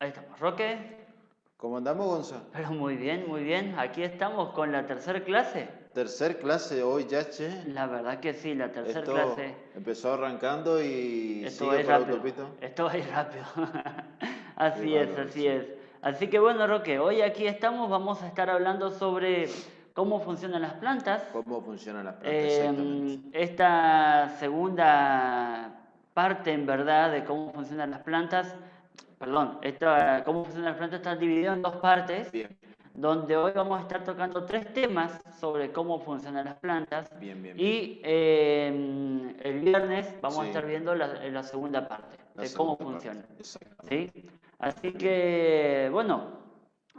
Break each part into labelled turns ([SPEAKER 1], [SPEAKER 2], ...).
[SPEAKER 1] Ahí estamos, Roque.
[SPEAKER 2] ¿Cómo andamos, Gonza?
[SPEAKER 1] Pero muy bien, muy bien. Aquí estamos con la tercera clase.
[SPEAKER 2] Tercer clase hoy ya, che.
[SPEAKER 1] La verdad que sí, la tercera clase.
[SPEAKER 2] Esto empezó arrancando y
[SPEAKER 1] Esto va a
[SPEAKER 2] sigue
[SPEAKER 1] ir
[SPEAKER 2] por la
[SPEAKER 1] rápido.
[SPEAKER 2] autopista.
[SPEAKER 1] Esto va a ir rápido.
[SPEAKER 2] Qué
[SPEAKER 1] Así es,
[SPEAKER 2] bárbaro,
[SPEAKER 1] así
[SPEAKER 2] che.
[SPEAKER 1] es. Así que bueno, Roque, hoy aquí estamos. Vamos a estar hablando sobre cómo funcionan las plantas.
[SPEAKER 2] ¿Cómo funcionan las plantas exactamente?
[SPEAKER 1] Esta segunda parte, en verdad, de cómo funcionan las plantas, perdón, cómo funcionan las plantas está dividido en dos partes,
[SPEAKER 2] Bien,
[SPEAKER 1] donde hoy vamos a estar tocando tres temas sobre cómo funcionan las plantas
[SPEAKER 2] bien, bien, bien.
[SPEAKER 1] y el viernes vamos a estar
[SPEAKER 2] Sí,
[SPEAKER 1] viendo la segunda parte
[SPEAKER 2] la
[SPEAKER 1] de cómo
[SPEAKER 2] segunda parte.
[SPEAKER 1] funcionan. ¿Sí?
[SPEAKER 2] Exactamente.
[SPEAKER 1] Así
[SPEAKER 2] Bien.
[SPEAKER 1] que, bueno,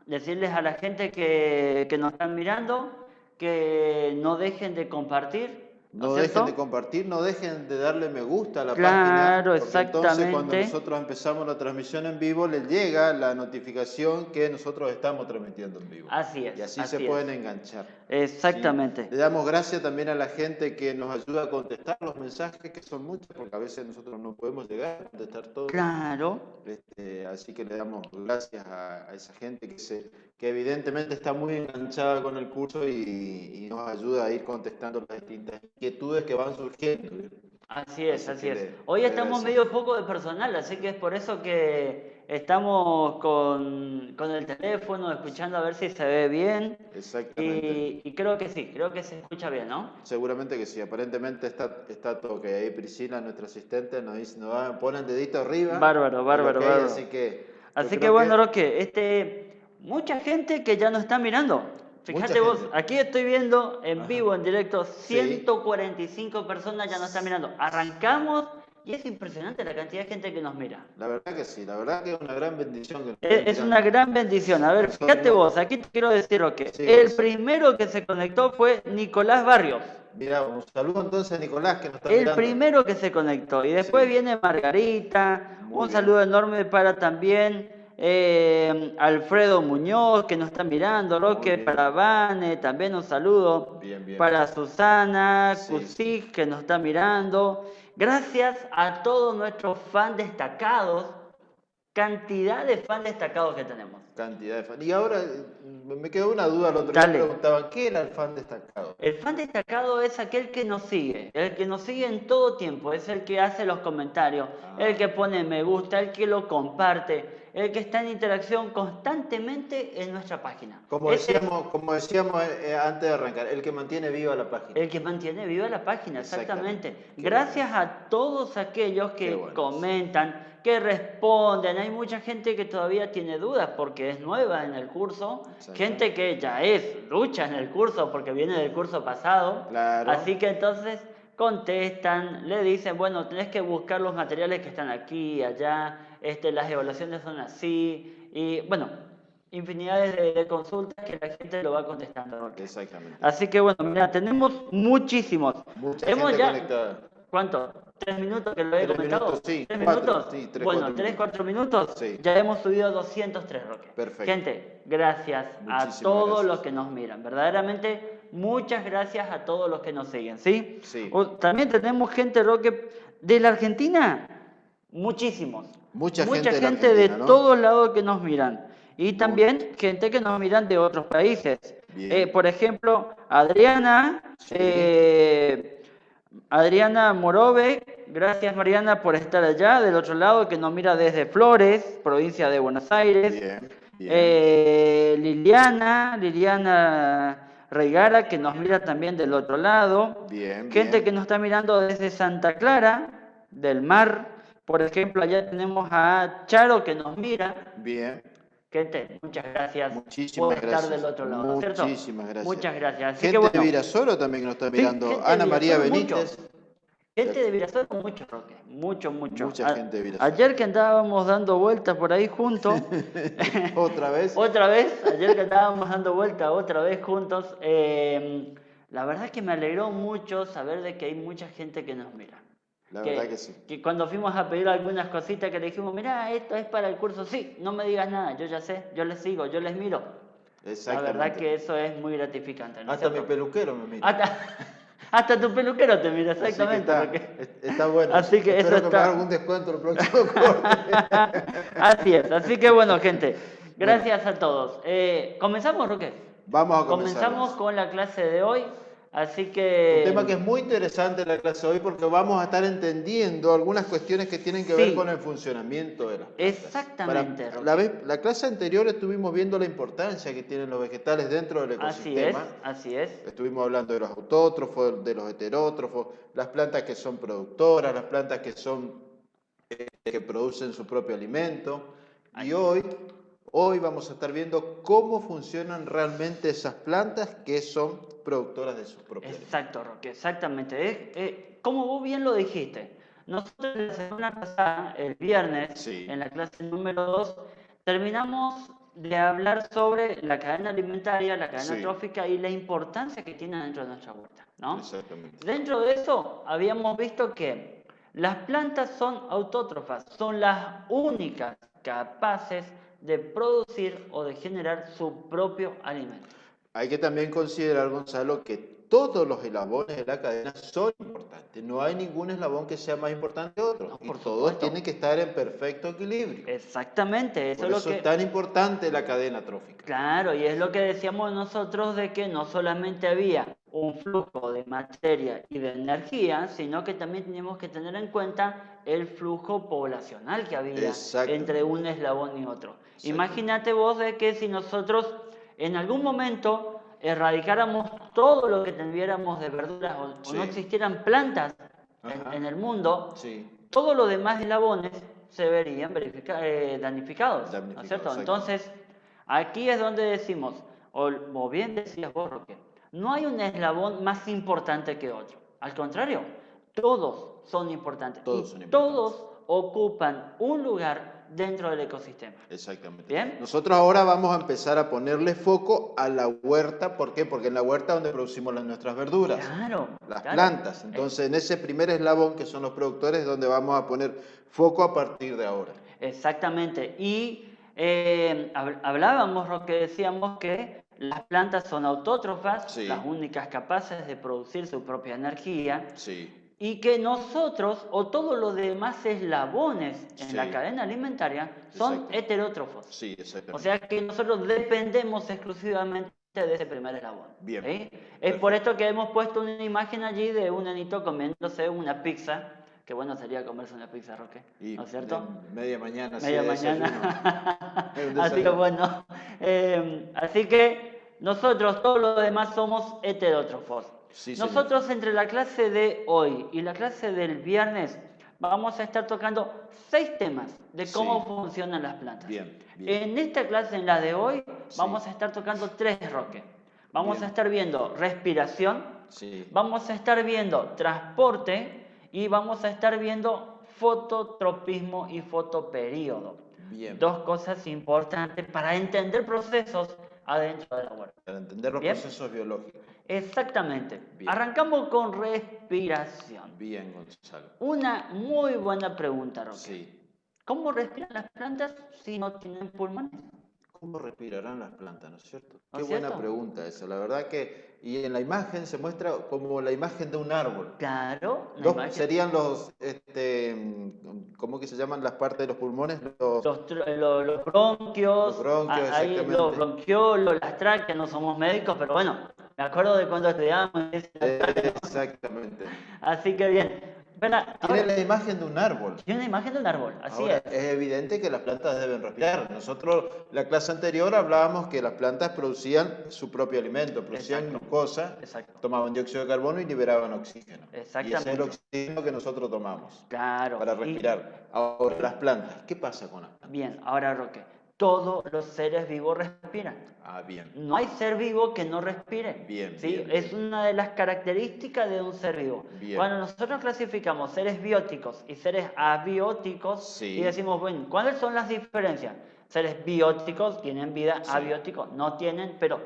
[SPEAKER 1] decirles a la gente que nos están mirando que no dejen de compartir, ¿no es
[SPEAKER 2] No dejen de
[SPEAKER 1] cierto?
[SPEAKER 2] compartir, no dejen de darle me gusta a la página,
[SPEAKER 1] Claro,
[SPEAKER 2] porque entonces cuando
[SPEAKER 1] exactamente.
[SPEAKER 2] nosotros empezamos la transmisión en vivo, les llega la notificación que nosotros estamos transmitiendo en vivo.
[SPEAKER 1] Así
[SPEAKER 2] Y
[SPEAKER 1] es,
[SPEAKER 2] así se
[SPEAKER 1] así es.
[SPEAKER 2] pueden enganchar. ¿Sí?
[SPEAKER 1] Exactamente.
[SPEAKER 2] Le damos gracias también a la gente que nos ayuda a contestar los mensajes, que son muchos, porque a veces nosotros no podemos llegar a contestar todos.
[SPEAKER 1] Claro.
[SPEAKER 2] Así que le damos gracias a esa gente que evidentemente está muy enganchada con el curso y nos ayuda a ir contestando las distintas inquietudes que van surgiendo.
[SPEAKER 1] Así es,
[SPEAKER 2] Así
[SPEAKER 1] así
[SPEAKER 2] que
[SPEAKER 1] es. Hoy
[SPEAKER 2] le
[SPEAKER 1] estamos
[SPEAKER 2] agradecemos.
[SPEAKER 1] medio poco de personal, así que es por eso que estamos con el teléfono, escuchando a ver si se ve bien.
[SPEAKER 2] Exactamente.
[SPEAKER 1] Y creo que se escucha bien, ¿no?
[SPEAKER 2] Seguramente que sí. Aparentemente está todo ok. Ahí Priscila, nuestra asistente, nos dice, pone el dedito arriba,
[SPEAKER 1] Bárbaro,
[SPEAKER 2] el ok,
[SPEAKER 1] bárbaro, bárbaro.
[SPEAKER 2] así que yo
[SPEAKER 1] Así que
[SPEAKER 2] creo
[SPEAKER 1] bueno,
[SPEAKER 2] que
[SPEAKER 1] Roque, mucha gente que ya nos está mirando.
[SPEAKER 2] mucha
[SPEAKER 1] Fíjate vos,
[SPEAKER 2] gente.
[SPEAKER 1] aquí estoy viendo en
[SPEAKER 2] Ajá.
[SPEAKER 1] vivo, en directo,
[SPEAKER 2] Sí.
[SPEAKER 1] 145 personas ya nos están mirando. Arrancamos y es impresionante la cantidad de gente que nos mira.
[SPEAKER 2] La verdad que sí, la verdad que es una gran bendición que nos estén
[SPEAKER 1] Es una
[SPEAKER 2] mirando.
[SPEAKER 1] gran bendición. A ver, fíjate
[SPEAKER 2] Nosotros,
[SPEAKER 1] vos, aquí te quiero decir, Roque,
[SPEAKER 2] sí,
[SPEAKER 1] el
[SPEAKER 2] Gonzalo.
[SPEAKER 1] primero que se conectó fue Nicolás Barrios.
[SPEAKER 2] Mira, un saludo entonces a Nicolás que nos está
[SPEAKER 1] El
[SPEAKER 2] mirando.
[SPEAKER 1] primero que se conectó. Y después
[SPEAKER 2] Sí,
[SPEAKER 1] viene Margarita.
[SPEAKER 2] muy
[SPEAKER 1] Un
[SPEAKER 2] bien.
[SPEAKER 1] saludo enorme para también Alfredo Muñoz, que nos está mirando.
[SPEAKER 2] Muy
[SPEAKER 1] Roque,
[SPEAKER 2] bien.
[SPEAKER 1] para Vane, también un saludo.
[SPEAKER 2] Bien, bien.
[SPEAKER 1] Para Susana,
[SPEAKER 2] Sí, sí.
[SPEAKER 1] Cusig, que nos está mirando. Gracias a todos nuestros fans destacados. Cantidad de fans destacados que tenemos.
[SPEAKER 2] Cantidad de fans. Y ahora me quedó una duda, el otro día
[SPEAKER 1] Dale.
[SPEAKER 2] preguntaban, ¿qué era el fan destacado?
[SPEAKER 1] El fan destacado es aquel que nos sigue, el que nos sigue en todo tiempo, es el que hace los comentarios, el
[SPEAKER 2] Ah,
[SPEAKER 1] que pone me gusta, el que lo comparte, el que está en interacción constantemente en nuestra página. Ese es
[SPEAKER 2] como decíamos antes de arrancar, el que mantiene viva la página.
[SPEAKER 1] el que mantiene viva la página,
[SPEAKER 2] Exactamente.
[SPEAKER 1] exactamente.
[SPEAKER 2] Qué bueno
[SPEAKER 1] Gracias
[SPEAKER 2] eso.
[SPEAKER 1] a todos aquellos
[SPEAKER 2] Qué
[SPEAKER 1] que
[SPEAKER 2] bueno eso.
[SPEAKER 1] comentan, que responden. Hay mucha gente que todavía tiene dudas porque es nueva en el curso,
[SPEAKER 2] Exactamente.
[SPEAKER 1] gente que ya es ducha en el curso porque viene del curso pasado.
[SPEAKER 2] Claro.
[SPEAKER 1] Así que entonces contestan, le dicen, bueno, tenés que buscar los materiales que están aquí, allá, las evaluaciones son así, y bueno, infinidades de consultas que la gente lo va contestando. Roque.
[SPEAKER 2] Exactamente.
[SPEAKER 1] Así que bueno, mira, tenemos muchísimos.
[SPEAKER 2] Mucha
[SPEAKER 1] Hemos
[SPEAKER 2] gente
[SPEAKER 1] ya,
[SPEAKER 2] conectada.
[SPEAKER 1] ¿cuánto? ¿3 minutos que lo he
[SPEAKER 2] 3 minutos,
[SPEAKER 1] comentado?
[SPEAKER 2] sí.
[SPEAKER 1] ¿3
[SPEAKER 2] 4,
[SPEAKER 1] minutos?
[SPEAKER 2] sí, 3,
[SPEAKER 1] Bueno,
[SPEAKER 2] 4
[SPEAKER 1] 3,
[SPEAKER 2] minutos.
[SPEAKER 1] 4 minutos,
[SPEAKER 2] Sí.
[SPEAKER 1] ya hemos subido 203, Roque.
[SPEAKER 2] Perfecto.
[SPEAKER 1] Gente, gracias a
[SPEAKER 2] Muchísimas
[SPEAKER 1] todos los
[SPEAKER 2] gracias.
[SPEAKER 1] que nos miran. Verdaderamente, muchas gracias a todos los que nos siguen, ¿sí?
[SPEAKER 2] Sí.
[SPEAKER 1] También tenemos gente, Roque, de la Argentina. Muchísimos.
[SPEAKER 2] Mucha
[SPEAKER 1] Mucha
[SPEAKER 2] gente de la
[SPEAKER 1] gente de
[SPEAKER 2] Argentina, ¿no?
[SPEAKER 1] todos lados que nos miran. Y
[SPEAKER 2] Muy
[SPEAKER 1] también gente que nos miran de otros países.
[SPEAKER 2] bien.
[SPEAKER 1] Por ejemplo, Adriana,
[SPEAKER 2] Sí.
[SPEAKER 1] Adriana Morove, gracias Mariana por estar allá, del otro lado, que nos mira desde Flores, provincia de Buenos Aires.
[SPEAKER 2] Bien. Bien.
[SPEAKER 1] Liliana Reigara, que nos mira también del otro lado.
[SPEAKER 2] Bien,
[SPEAKER 1] Gente que
[SPEAKER 2] bien.
[SPEAKER 1] nos está mirando desde Santa Clara, del mar. Por ejemplo, allá tenemos a Charo que nos mira.
[SPEAKER 2] Bien.
[SPEAKER 1] Gente, muchas gracias por
[SPEAKER 2] Muchísimas
[SPEAKER 1] estar del
[SPEAKER 2] gracias.
[SPEAKER 1] otro lado, ¿no es cierto?
[SPEAKER 2] Muchísimas gracias.
[SPEAKER 1] Muchas gracias. Así que
[SPEAKER 2] Gente de
[SPEAKER 1] bueno,
[SPEAKER 2] Virasoro también que nos está
[SPEAKER 1] sí,
[SPEAKER 2] mirando.
[SPEAKER 1] gente de
[SPEAKER 2] Ana María
[SPEAKER 1] Virasoro, mucho.
[SPEAKER 2] Benítez.
[SPEAKER 1] Gente de Virasoro, mucho, Roque. Mucho, mucho.
[SPEAKER 2] Mucha gente de Virasoro.
[SPEAKER 1] Ayer que andábamos dando vueltas por ahí juntos.
[SPEAKER 2] ¿Otra vez?
[SPEAKER 1] Otra vez, ayer que estábamos dando vueltas otra vez juntos. La verdad que me alegró mucho saber de que hay mucha gente que nos mira.
[SPEAKER 2] La verdad que sí.
[SPEAKER 1] Que cuando fuimos a pedir algunas cositas que le dijimos, mirá, esto es para el curso, sí, no me digas nada, yo ya sé, yo les sigo, yo les miro. La verdad
[SPEAKER 2] Exactamente.
[SPEAKER 1] que eso es muy gratificante, ¿no es
[SPEAKER 2] Hasta mi
[SPEAKER 1] cierto?
[SPEAKER 2] peluquero me mira.
[SPEAKER 1] Hasta tu peluquero te mira,
[SPEAKER 2] Así que
[SPEAKER 1] exactamente.
[SPEAKER 2] está bueno.
[SPEAKER 1] Así que
[SPEAKER 2] Espero
[SPEAKER 1] eso
[SPEAKER 2] que me haga
[SPEAKER 1] está.
[SPEAKER 2] algún descuento el próximo corte.
[SPEAKER 1] Así es. Así que bueno, gente,
[SPEAKER 2] Bueno,
[SPEAKER 1] gracias a todos. ¿Comenzamos, Roque?
[SPEAKER 2] vamos a comenzar.
[SPEAKER 1] Comenzamos con la clase de hoy. Así
[SPEAKER 2] Un tema que es
[SPEAKER 1] que
[SPEAKER 2] muy interesante en la clase de hoy porque vamos a estar entendiendo algunas cuestiones que tienen que ver con el
[SPEAKER 1] sí,
[SPEAKER 2] funcionamiento de las plantas.
[SPEAKER 1] exactamente,
[SPEAKER 2] La,
[SPEAKER 1] Roque.
[SPEAKER 2] la clase anterior estuvimos viendo la importancia que tienen los vegetales dentro del
[SPEAKER 1] Así es,
[SPEAKER 2] ecosistema.
[SPEAKER 1] así es.
[SPEAKER 2] Estuvimos hablando de los autótrofos, de los heterótrofos, las plantas que son productoras, las plantas que son que producen su propio alimento. Y hoy vamos a estar viendo cómo funcionan realmente esas plantas que son productoras de sus propios alimentos.
[SPEAKER 1] Exacto, Roque, exactamente. Como vos bien lo dijiste, nosotros la semana pasada, el viernes,
[SPEAKER 2] Sí.
[SPEAKER 1] en la clase número 2, terminamos de hablar sobre la cadena alimentaria, la cadena
[SPEAKER 2] Sí.
[SPEAKER 1] trófica y la importancia que tiene dentro de nuestra huerta, ¿no?
[SPEAKER 2] Exactamente.
[SPEAKER 1] Dentro de eso, habíamos visto que las plantas son autótrofas, son las únicas capaces de producir o de generar su propio alimento.
[SPEAKER 2] Hay que también considerar, Gonzalo, que todos los eslabones de la cadena son importantes. No hay ningún eslabón que sea más importante que otro.
[SPEAKER 1] No,
[SPEAKER 2] y
[SPEAKER 1] por
[SPEAKER 2] todos
[SPEAKER 1] supuesto.
[SPEAKER 2] tienen que estar en perfecto equilibrio.
[SPEAKER 1] Exactamente, eso
[SPEAKER 2] Por
[SPEAKER 1] es
[SPEAKER 2] eso
[SPEAKER 1] lo que...
[SPEAKER 2] es tan importante la cadena trófica.
[SPEAKER 1] Claro, y es lo que decíamos nosotros de que no solamente había un flujo de materia y de energía, sino que también teníamos que tener en cuenta el flujo poblacional que había entre un eslabón y otro. Imagínate vos de que si nosotros en algún momento erradicáramos todo lo que tuviéramos de verduras o no existieran plantas en el mundo, todos los demás eslabones se verían danificados, ¿no es cierto? Entonces, aquí es donde decimos, o bien decías vos, Roque, no hay un eslabón más importante que otro. Al contrario, todos son importantes. Todos ocupan un lugar dentro del ecosistema.
[SPEAKER 2] Exactamente.
[SPEAKER 1] ¿Bien?
[SPEAKER 2] Nosotros ahora vamos a empezar a ponerle foco a la huerta. ¿Por qué? Porque en la huerta es donde producimos nuestras verduras.
[SPEAKER 1] Claro.
[SPEAKER 2] Las plantas. Entonces, en ese primer eslabón, que son los productores, es donde vamos a poner foco a partir de ahora.
[SPEAKER 1] Exactamente. Y hablábamos, Roque, decíamos que las plantas son autótrofas, las únicas capaces de producir su propia energía. Y que nosotros, o todos los demás eslabones en la cadena alimentaria, son heterótrofos.
[SPEAKER 2] Sí, exactamente.
[SPEAKER 1] O sea que nosotros dependemos exclusivamente de ese primer eslabón.
[SPEAKER 2] Bien.
[SPEAKER 1] ¿Sí? Es por esto que hemos puesto una imagen allí de un nenito comiéndose una pizza. Que bueno sería comerse una pizza, Roque, ¿no es cierto?
[SPEAKER 2] Media mañana.
[SPEAKER 1] Media mañana. Así que bueno. Así que nosotros, todos los demás, somos heterótrofos. Sí, nosotros entre la clase de hoy y la clase del viernes vamos a estar tocando 6 temas de cómo funcionan las plantas.
[SPEAKER 2] Bien.
[SPEAKER 1] En esta clase, en la de hoy, vamos a estar tocando 3, Roque. Vamos a estar viendo respiración, vamos a estar viendo transporte y vamos a estar viendo fototropismo y fotoperíodo. Bien. 2 cosas importantes para entender procesos adentro de la huerta.
[SPEAKER 2] Para entender los procesos biológicos.
[SPEAKER 1] Exactamente. Bien. Arrancamos con respiración.
[SPEAKER 2] Bien, Gonzalo.
[SPEAKER 1] Una muy buena pregunta, Roque. ¿Cómo respiran las plantas si no tienen pulmones?
[SPEAKER 2] ¿Cómo respirarán las plantas, no es cierto? Qué buena pregunta esa. La verdad que, y en la imagen se muestra como la imagen de un árbol.
[SPEAKER 1] Claro.
[SPEAKER 2] Serían los, ¿cómo que se llaman las partes de los pulmones?
[SPEAKER 1] Los bronquios, ahí los bronquiolos, las tráqueas, no somos médicos, pero bueno, me acuerdo de cuando estudiábamos.
[SPEAKER 2] Exactamente.
[SPEAKER 1] Así que bien.
[SPEAKER 2] Tiene la imagen de un árbol.
[SPEAKER 1] Tiene una imagen de un árbol, así
[SPEAKER 2] es. Es evidente que las plantas deben respirar. Nosotros, la clase anterior, hablábamos que las plantas producían su propio alimento, producían glucosa, tomaban dióxido de carbono y liberaban oxígeno.
[SPEAKER 1] Exactamente.
[SPEAKER 2] Y ese es el oxígeno que nosotros tomamos para respirar.
[SPEAKER 1] Y...
[SPEAKER 2] Ahora, las plantas, ¿qué pasa con las plantas?
[SPEAKER 1] Bien, ahora, Roque, todos los seres vivos respiran.
[SPEAKER 2] Bien.
[SPEAKER 1] No hay ser vivo que no respire.
[SPEAKER 2] Bien,
[SPEAKER 1] ¿sí? Es una de las características de un ser vivo. Bien. Cuando nosotros clasificamos seres bióticos y seres abióticos, y decimos, bueno, ¿cuáles son las diferencias? Seres bióticos tienen vida, abióticos no tienen, pero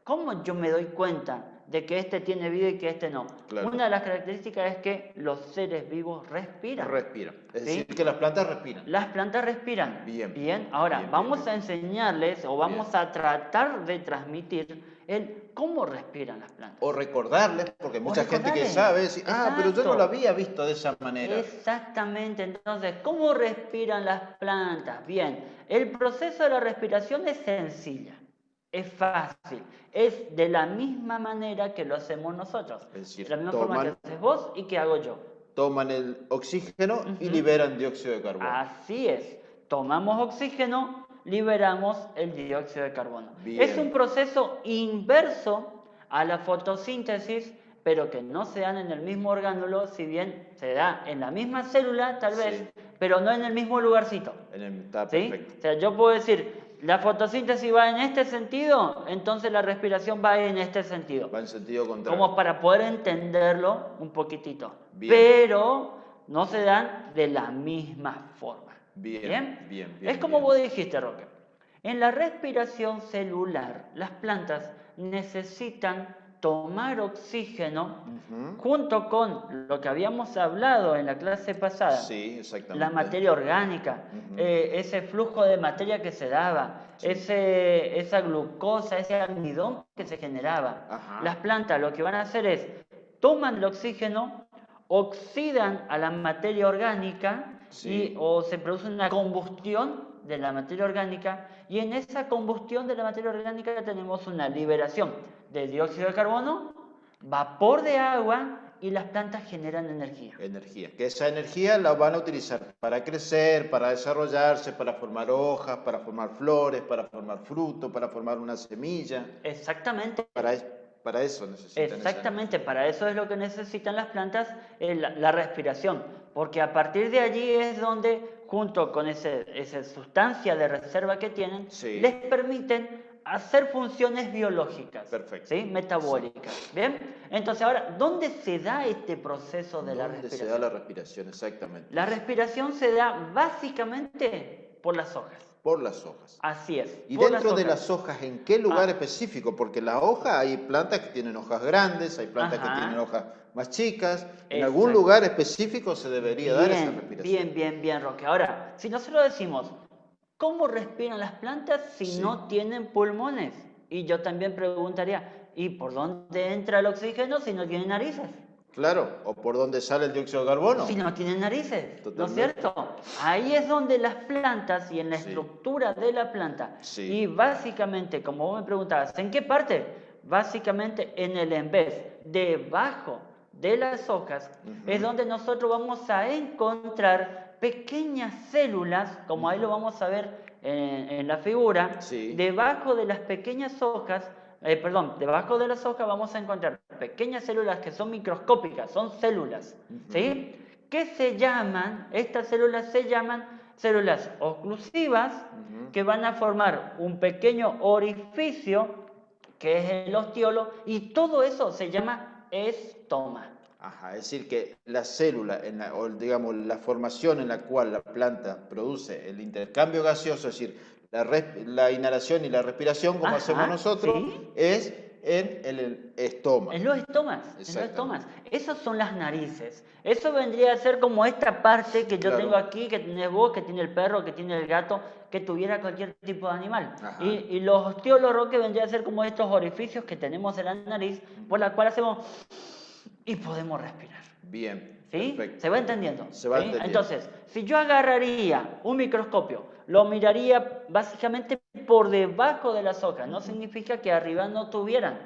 [SPEAKER 1] ¿cómo yo me doy cuenta de que este tiene vida y que este no.
[SPEAKER 2] Claro.
[SPEAKER 1] Una de las características es que los seres vivos respiran.
[SPEAKER 2] Respiran. Es
[SPEAKER 1] ¿sí?
[SPEAKER 2] decir, que las plantas respiran.
[SPEAKER 1] Las plantas respiran.
[SPEAKER 2] Bien.
[SPEAKER 1] Ahora,
[SPEAKER 2] Bien,
[SPEAKER 1] vamos
[SPEAKER 2] bien.
[SPEAKER 1] a enseñarles o vamos
[SPEAKER 2] Bien.
[SPEAKER 1] a tratar de transmitir el cómo respiran las plantas.
[SPEAKER 2] O recordarles, porque mucha gente que
[SPEAKER 1] recordarles.
[SPEAKER 2] sabe, dice, pero yo no lo
[SPEAKER 1] Exacto.
[SPEAKER 2] había visto de esa manera.
[SPEAKER 1] Exactamente. Entonces, ¿cómo respiran las plantas? Bien, el proceso de la respiración es sencilla, es fácil, es de la misma manera que lo hacemos nosotros.
[SPEAKER 2] Es decir,
[SPEAKER 1] de la misma forma que haces vos y que hago yo.
[SPEAKER 2] Toman el oxígeno y liberan dióxido de carbono.
[SPEAKER 1] Así es. Tomamos oxígeno, liberamos el dióxido de carbono.
[SPEAKER 2] Bien.
[SPEAKER 1] Es un proceso inverso a la fotosíntesis, pero que no se dan en el mismo orgánulo, si bien se da en la misma célula, tal vez, pero no en el mismo lugarcito.
[SPEAKER 2] Está
[SPEAKER 1] ¿sí?
[SPEAKER 2] perfecto.
[SPEAKER 1] O sea, yo puedo decir, la fotosíntesis va en este sentido, entonces la respiración va en este sentido.
[SPEAKER 2] Va en sentido contrario.
[SPEAKER 1] Como para poder entenderlo un poquitito.
[SPEAKER 2] Bien.
[SPEAKER 1] Pero no se dan de la misma forma.
[SPEAKER 2] Bien.
[SPEAKER 1] Es como vos dijiste, Roque. En la respiración celular, las plantas necesitan tomar oxígeno junto con lo que habíamos hablado en la clase pasada.
[SPEAKER 2] Sí, exactamente.
[SPEAKER 1] La materia orgánica, ese flujo de materia que se daba, esa glucosa, ese almidón que se generaba.
[SPEAKER 2] Ajá.
[SPEAKER 1] Las plantas lo que van a hacer es, toman el oxígeno, oxidan a la materia orgánica o se produce una combustión de la materia orgánica, y en esa combustión de la materia orgánica tenemos una liberación de dióxido de carbono, vapor de agua, y las plantas generan energía.
[SPEAKER 2] Que esa energía la van a utilizar para crecer, para desarrollarse, para formar hojas, para formar flores, para formar frutos, para formar una semilla.
[SPEAKER 1] Exactamente.
[SPEAKER 2] Para eso necesitan.
[SPEAKER 1] Exactamente, para eso es lo que necesitan las plantas, la respiración, porque a partir de allí es donde, junto con esa sustancia de reserva que tienen, les permiten hacer funciones biológicas, metabólicas.
[SPEAKER 2] Sí.
[SPEAKER 1] ¿Bien? Entonces ahora, ¿dónde se da este proceso de la respiración?
[SPEAKER 2] ¿Dónde se da la respiración? Exactamente.
[SPEAKER 1] La respiración se da básicamente por las hojas.
[SPEAKER 2] Por las hojas.
[SPEAKER 1] Así es.
[SPEAKER 2] ¿Y dentro de las hojas, en qué lugar específico? Porque la hoja, hay plantas que tienen hojas grandes, hay plantas que tienen hojas más chicas. ¿En algún lugar específico se debería dar esa respiración?
[SPEAKER 1] Bien, Roque. Ahora, si nosotros decimos, ¿cómo respiran las plantas si no tienen pulmones? Y yo también preguntaría, ¿y por dónde entra el oxígeno si no tienen narices?
[SPEAKER 2] Claro, o por dónde sale el dióxido de carbono.
[SPEAKER 1] Si no tienen narices,
[SPEAKER 2] Totalmente.
[SPEAKER 1] ¿no es cierto? Ahí es donde las plantas y en la estructura de la planta, y básicamente, como vos me preguntabas, ¿en qué parte? Básicamente en el en vez, debajo de las hojas, es donde nosotros vamos a encontrar pequeñas células, como ahí lo vamos a ver en la figura, debajo de las pequeñas hojas. Debajo de las hojas vamos a encontrar pequeñas células que son microscópicas, son células, ¿sí? ¿Qué se llaman? Estas células se llaman células oclusivas, que van a formar un pequeño orificio, que es el ostiolo, y todo eso se llama estoma.
[SPEAKER 2] Es decir, que la célula, o digamos la formación en la cual la planta produce el intercambio gaseoso, es decir, la inhalación y la respiración, como hacemos nosotros, es en el estoma.
[SPEAKER 1] En los estomas. Esas son las narices. Eso vendría a ser como esta parte que yo tengo aquí, que tenés vos, que tiene el perro, que tiene el gato, que tuviera cualquier tipo de animal. Y los ostiolos, Roque, vendría a ser como estos orificios que tenemos en la nariz, por la cual hacemos y podemos respirar.
[SPEAKER 2] Bien.
[SPEAKER 1] ¿Sí?
[SPEAKER 2] Perfecto.
[SPEAKER 1] ¿Se va entendiendo?
[SPEAKER 2] Se va entendiendo.
[SPEAKER 1] Entonces, si yo agarraría un microscopio, lo miraría básicamente por debajo de las hojas. No significa que arriba no tuvieran.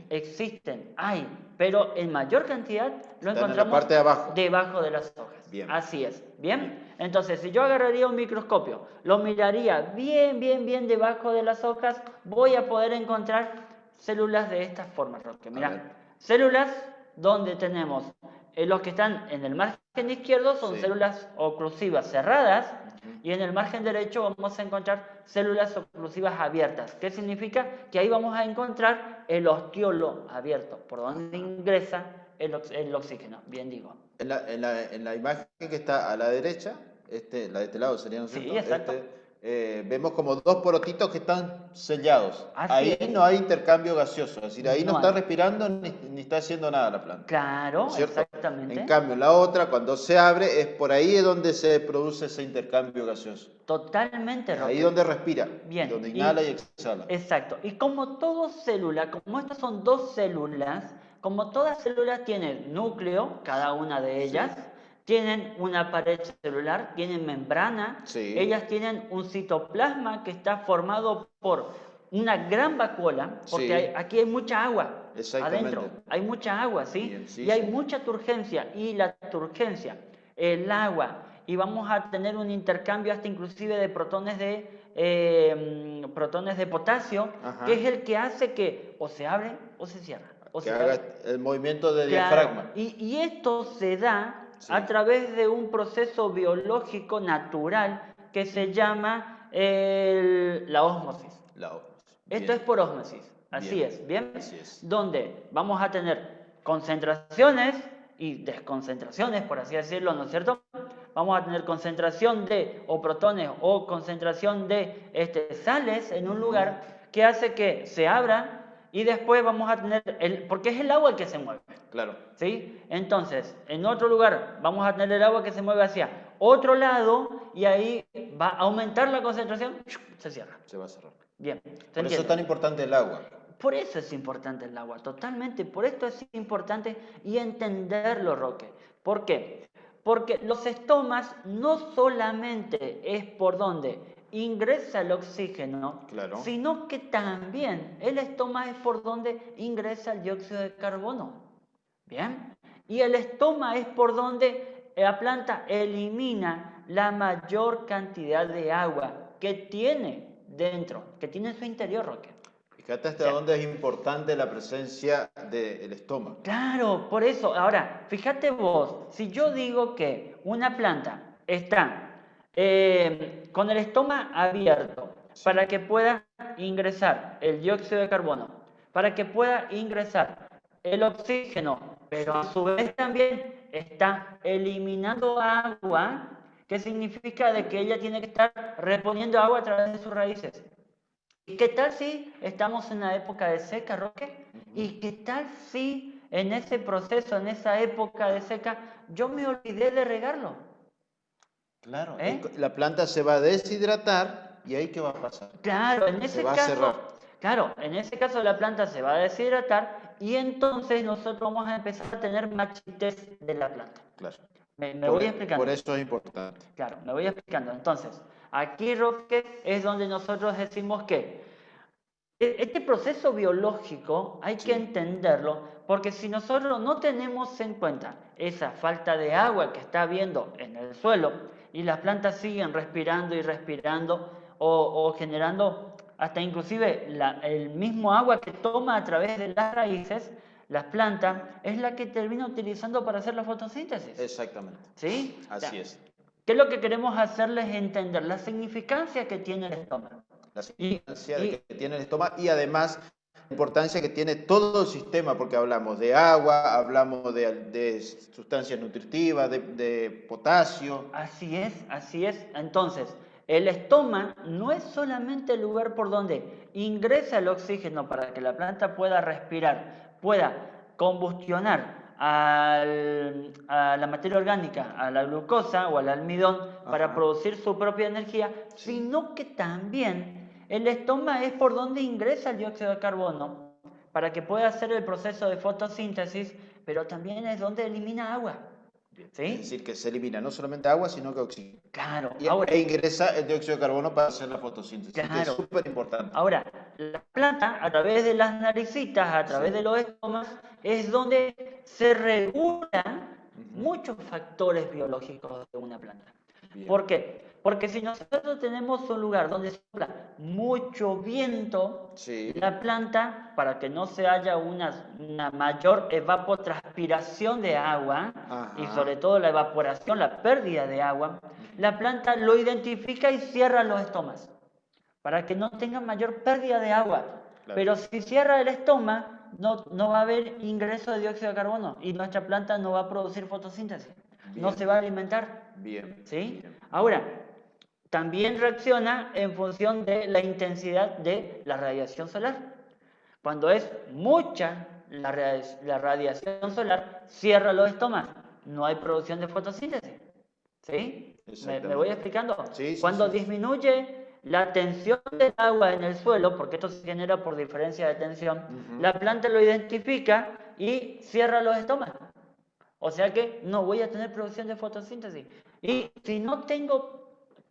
[SPEAKER 1] Existen, hay, pero en mayor cantidad lo encontramos
[SPEAKER 2] en la parte de abajo.
[SPEAKER 1] Debajo de las hojas.
[SPEAKER 2] Bien.
[SPEAKER 1] Así es. ¿Bien? Entonces, si yo agarraría un microscopio, lo miraría bien debajo de las hojas, voy a poder encontrar células de esta forma, Roque. Mirá, células donde tenemos los que están en el margen izquierdo son células oclusivas cerradas, y en el margen derecho vamos a encontrar células oclusivas abiertas. ¿Qué significa? Que ahí vamos a encontrar el ostiolo abierto, por donde ingresa el oxígeno, bien digo.
[SPEAKER 2] En la imagen que está a la derecha, la de este lado sería, ¿no es cierto?
[SPEAKER 1] Sí, exacto.
[SPEAKER 2] vemos como dos porotitos que están sellados.
[SPEAKER 1] Así
[SPEAKER 2] Ahí
[SPEAKER 1] es.
[SPEAKER 2] no hay intercambio gaseoso, es decir, ahí no
[SPEAKER 1] No
[SPEAKER 2] está
[SPEAKER 1] hay.
[SPEAKER 2] respirando ni está haciendo nada la planta. ¿No
[SPEAKER 1] Claro,
[SPEAKER 2] es cierto?
[SPEAKER 1] exactamente.
[SPEAKER 2] En cambio, la otra, cuando se abre, es por ahí es donde se produce ese intercambio gaseoso.
[SPEAKER 1] Totalmente,
[SPEAKER 2] Es ahí
[SPEAKER 1] Roque.
[SPEAKER 2] donde respira,
[SPEAKER 1] Bien.
[SPEAKER 2] donde inhala y exhala.
[SPEAKER 1] Exacto. Y como todo célula, como estas son dos células, como todas células tienen núcleo, cada una de ellas,
[SPEAKER 2] Sí.
[SPEAKER 1] tienen una pared celular, tienen membrana,
[SPEAKER 2] Sí.
[SPEAKER 1] ellas tienen un citoplasma que está formado por una gran vacuola, porque
[SPEAKER 2] Sí.
[SPEAKER 1] aquí hay mucha agua.
[SPEAKER 2] Exactamente.
[SPEAKER 1] Adentro hay mucha agua, ¿sí?
[SPEAKER 2] Bien, sí,
[SPEAKER 1] Y hay
[SPEAKER 2] sí.
[SPEAKER 1] mucha turgencia, y la turgencia, el agua, y vamos a tener un intercambio hasta inclusive de protones de potasio,
[SPEAKER 2] Ajá.
[SPEAKER 1] que es el que hace que o se abre o se cierra. O
[SPEAKER 2] Que
[SPEAKER 1] se
[SPEAKER 2] haga
[SPEAKER 1] abre.
[SPEAKER 2] el movimiento de
[SPEAKER 1] Claro,
[SPEAKER 2] diafragma.
[SPEAKER 1] y esto se da
[SPEAKER 2] Sí.
[SPEAKER 1] a través de un proceso biológico natural que se llama la ósmosis.
[SPEAKER 2] La osmosis.
[SPEAKER 1] Esto
[SPEAKER 2] Bien.
[SPEAKER 1] es por ósmosis, así
[SPEAKER 2] Bien.
[SPEAKER 1] es, ¿bien?
[SPEAKER 2] Así es.
[SPEAKER 1] Donde vamos a tener concentraciones y desconcentraciones, por así decirlo, ¿no es cierto? Vamos a tener concentración de o protones o concentración de sales en un lugar que hace que se abra y después vamos a tener, porque es el agua el que se mueve.
[SPEAKER 2] Claro.
[SPEAKER 1] ¿Sí? Entonces, en otro lugar vamos a tener el agua que se mueve hacia otro lado y ahí va a aumentar la concentración, se cierra.
[SPEAKER 2] Se va a cerrar.
[SPEAKER 1] Bien, ¿se
[SPEAKER 2] Por eso
[SPEAKER 1] entiende?
[SPEAKER 2] es tan importante el agua.
[SPEAKER 1] Por eso es importante el agua, totalmente. Por esto es importante y entenderlo, Roque. ¿Por qué? Porque los estomas no solamente es por donde ingresa el oxígeno,
[SPEAKER 2] Claro.
[SPEAKER 1] sino que también el estoma es por donde ingresa el dióxido de carbono. ¿Bien? Y el estoma es por donde la planta elimina la mayor cantidad de agua que tiene dentro, que tiene en su interior, Roque.
[SPEAKER 2] Fíjate hasta dónde es importante la presencia del estómago.
[SPEAKER 1] Claro, por eso. Ahora, fíjate vos, si yo digo que una planta está con el estómago abierto para que pueda ingresar el dióxido de carbono, para que pueda ingresar el oxígeno, pero a su vez también está eliminando agua, ¿qué significa de que ella tiene que estar reponiendo agua a través de sus raíces? ¿Y qué tal si estamos en la época de seca, Roque? ¿Y qué tal si en ese proceso, en esa época de seca, yo me olvidé de regarlo?
[SPEAKER 2] Claro.
[SPEAKER 1] ¿Eh?
[SPEAKER 2] La planta se va a deshidratar y ahí ¿qué va a pasar?
[SPEAKER 1] Claro, en
[SPEAKER 2] Se
[SPEAKER 1] ese
[SPEAKER 2] va a
[SPEAKER 1] caso,
[SPEAKER 2] cerrar.
[SPEAKER 1] claro, en ese caso la planta se va a deshidratar y entonces nosotros vamos a empezar a tener marchitez de la planta.
[SPEAKER 2] Claro.
[SPEAKER 1] Me voy explicando.
[SPEAKER 2] Por eso es importante.
[SPEAKER 1] Claro, me voy explicando. Entonces, aquí, Roque, es donde nosotros decimos que este proceso biológico hay que entenderlo, porque si nosotros no tenemos en cuenta esa falta de agua que está habiendo en el suelo y las plantas siguen respirando y respirando o generando hasta inclusive el mismo agua que toma a través de las raíces, las plantas es la que termina utilizando para hacer la fotosíntesis.
[SPEAKER 2] Exactamente.
[SPEAKER 1] ¿Sí?
[SPEAKER 2] Así es.
[SPEAKER 1] ¿Qué es lo que queremos hacerles entender? La significancia que tiene el estómago.
[SPEAKER 2] La significancia que tiene el estómago y además la importancia que tiene todo el sistema, porque hablamos de agua, hablamos de sustancias nutritivas, de potasio.
[SPEAKER 1] Así es, así es. Entonces, el estómago no es solamente el lugar por donde ingresa el oxígeno para que la planta pueda respirar, pueda combustionar a la materia orgánica, a la glucosa o al almidón para producir su propia energía, sino que también el estómago es por donde ingresa el dióxido de carbono para que pueda hacer el proceso de fotosíntesis, pero también es donde elimina agua. ¿Sí?
[SPEAKER 2] Es decir, que se elimina no solamente agua, sino que oxígeno.
[SPEAKER 1] Claro.
[SPEAKER 2] E ingresa el dióxido de carbono para hacer la fotosíntesis.
[SPEAKER 1] Claro.
[SPEAKER 2] Que es súper importante.
[SPEAKER 1] Ahora, la planta, a través de las naricitas, a través de los estomas, es donde se regulan muchos factores biológicos de una planta.
[SPEAKER 2] Bien.
[SPEAKER 1] ¿Por qué? Porque si nosotros tenemos un lugar donde sopla mucho viento, la planta, para que no se haya una mayor evapotranspiración de agua, y sobre todo la evaporación, la pérdida de agua, la planta lo identifica y cierra los estomas, para que no tenga mayor pérdida de agua. Claro. Pero si cierra el estoma, no va a haber ingreso de dióxido de carbono y nuestra planta no va a producir fotosíntesis. Bien. No se va a alimentar.
[SPEAKER 2] Bien.
[SPEAKER 1] ¿Sí?
[SPEAKER 2] Bien.
[SPEAKER 1] Ahora, también reacciona en función de la intensidad de la radiación solar. Cuando es mucha la radiación solar, cierra los estomas, no hay producción de fotosíntesis. ¿Sí? ¿Me voy
[SPEAKER 2] Exactamente.
[SPEAKER 1] explicando?
[SPEAKER 2] Sí, sí,
[SPEAKER 1] Cuando
[SPEAKER 2] sí.
[SPEAKER 1] disminuye la tensión del agua en el suelo, porque esto se genera por diferencia de tensión,
[SPEAKER 2] Ujú.
[SPEAKER 1] la planta lo identifica y cierra los estomas. O sea que no voy a tener producción de fotosíntesis. Y si no tengo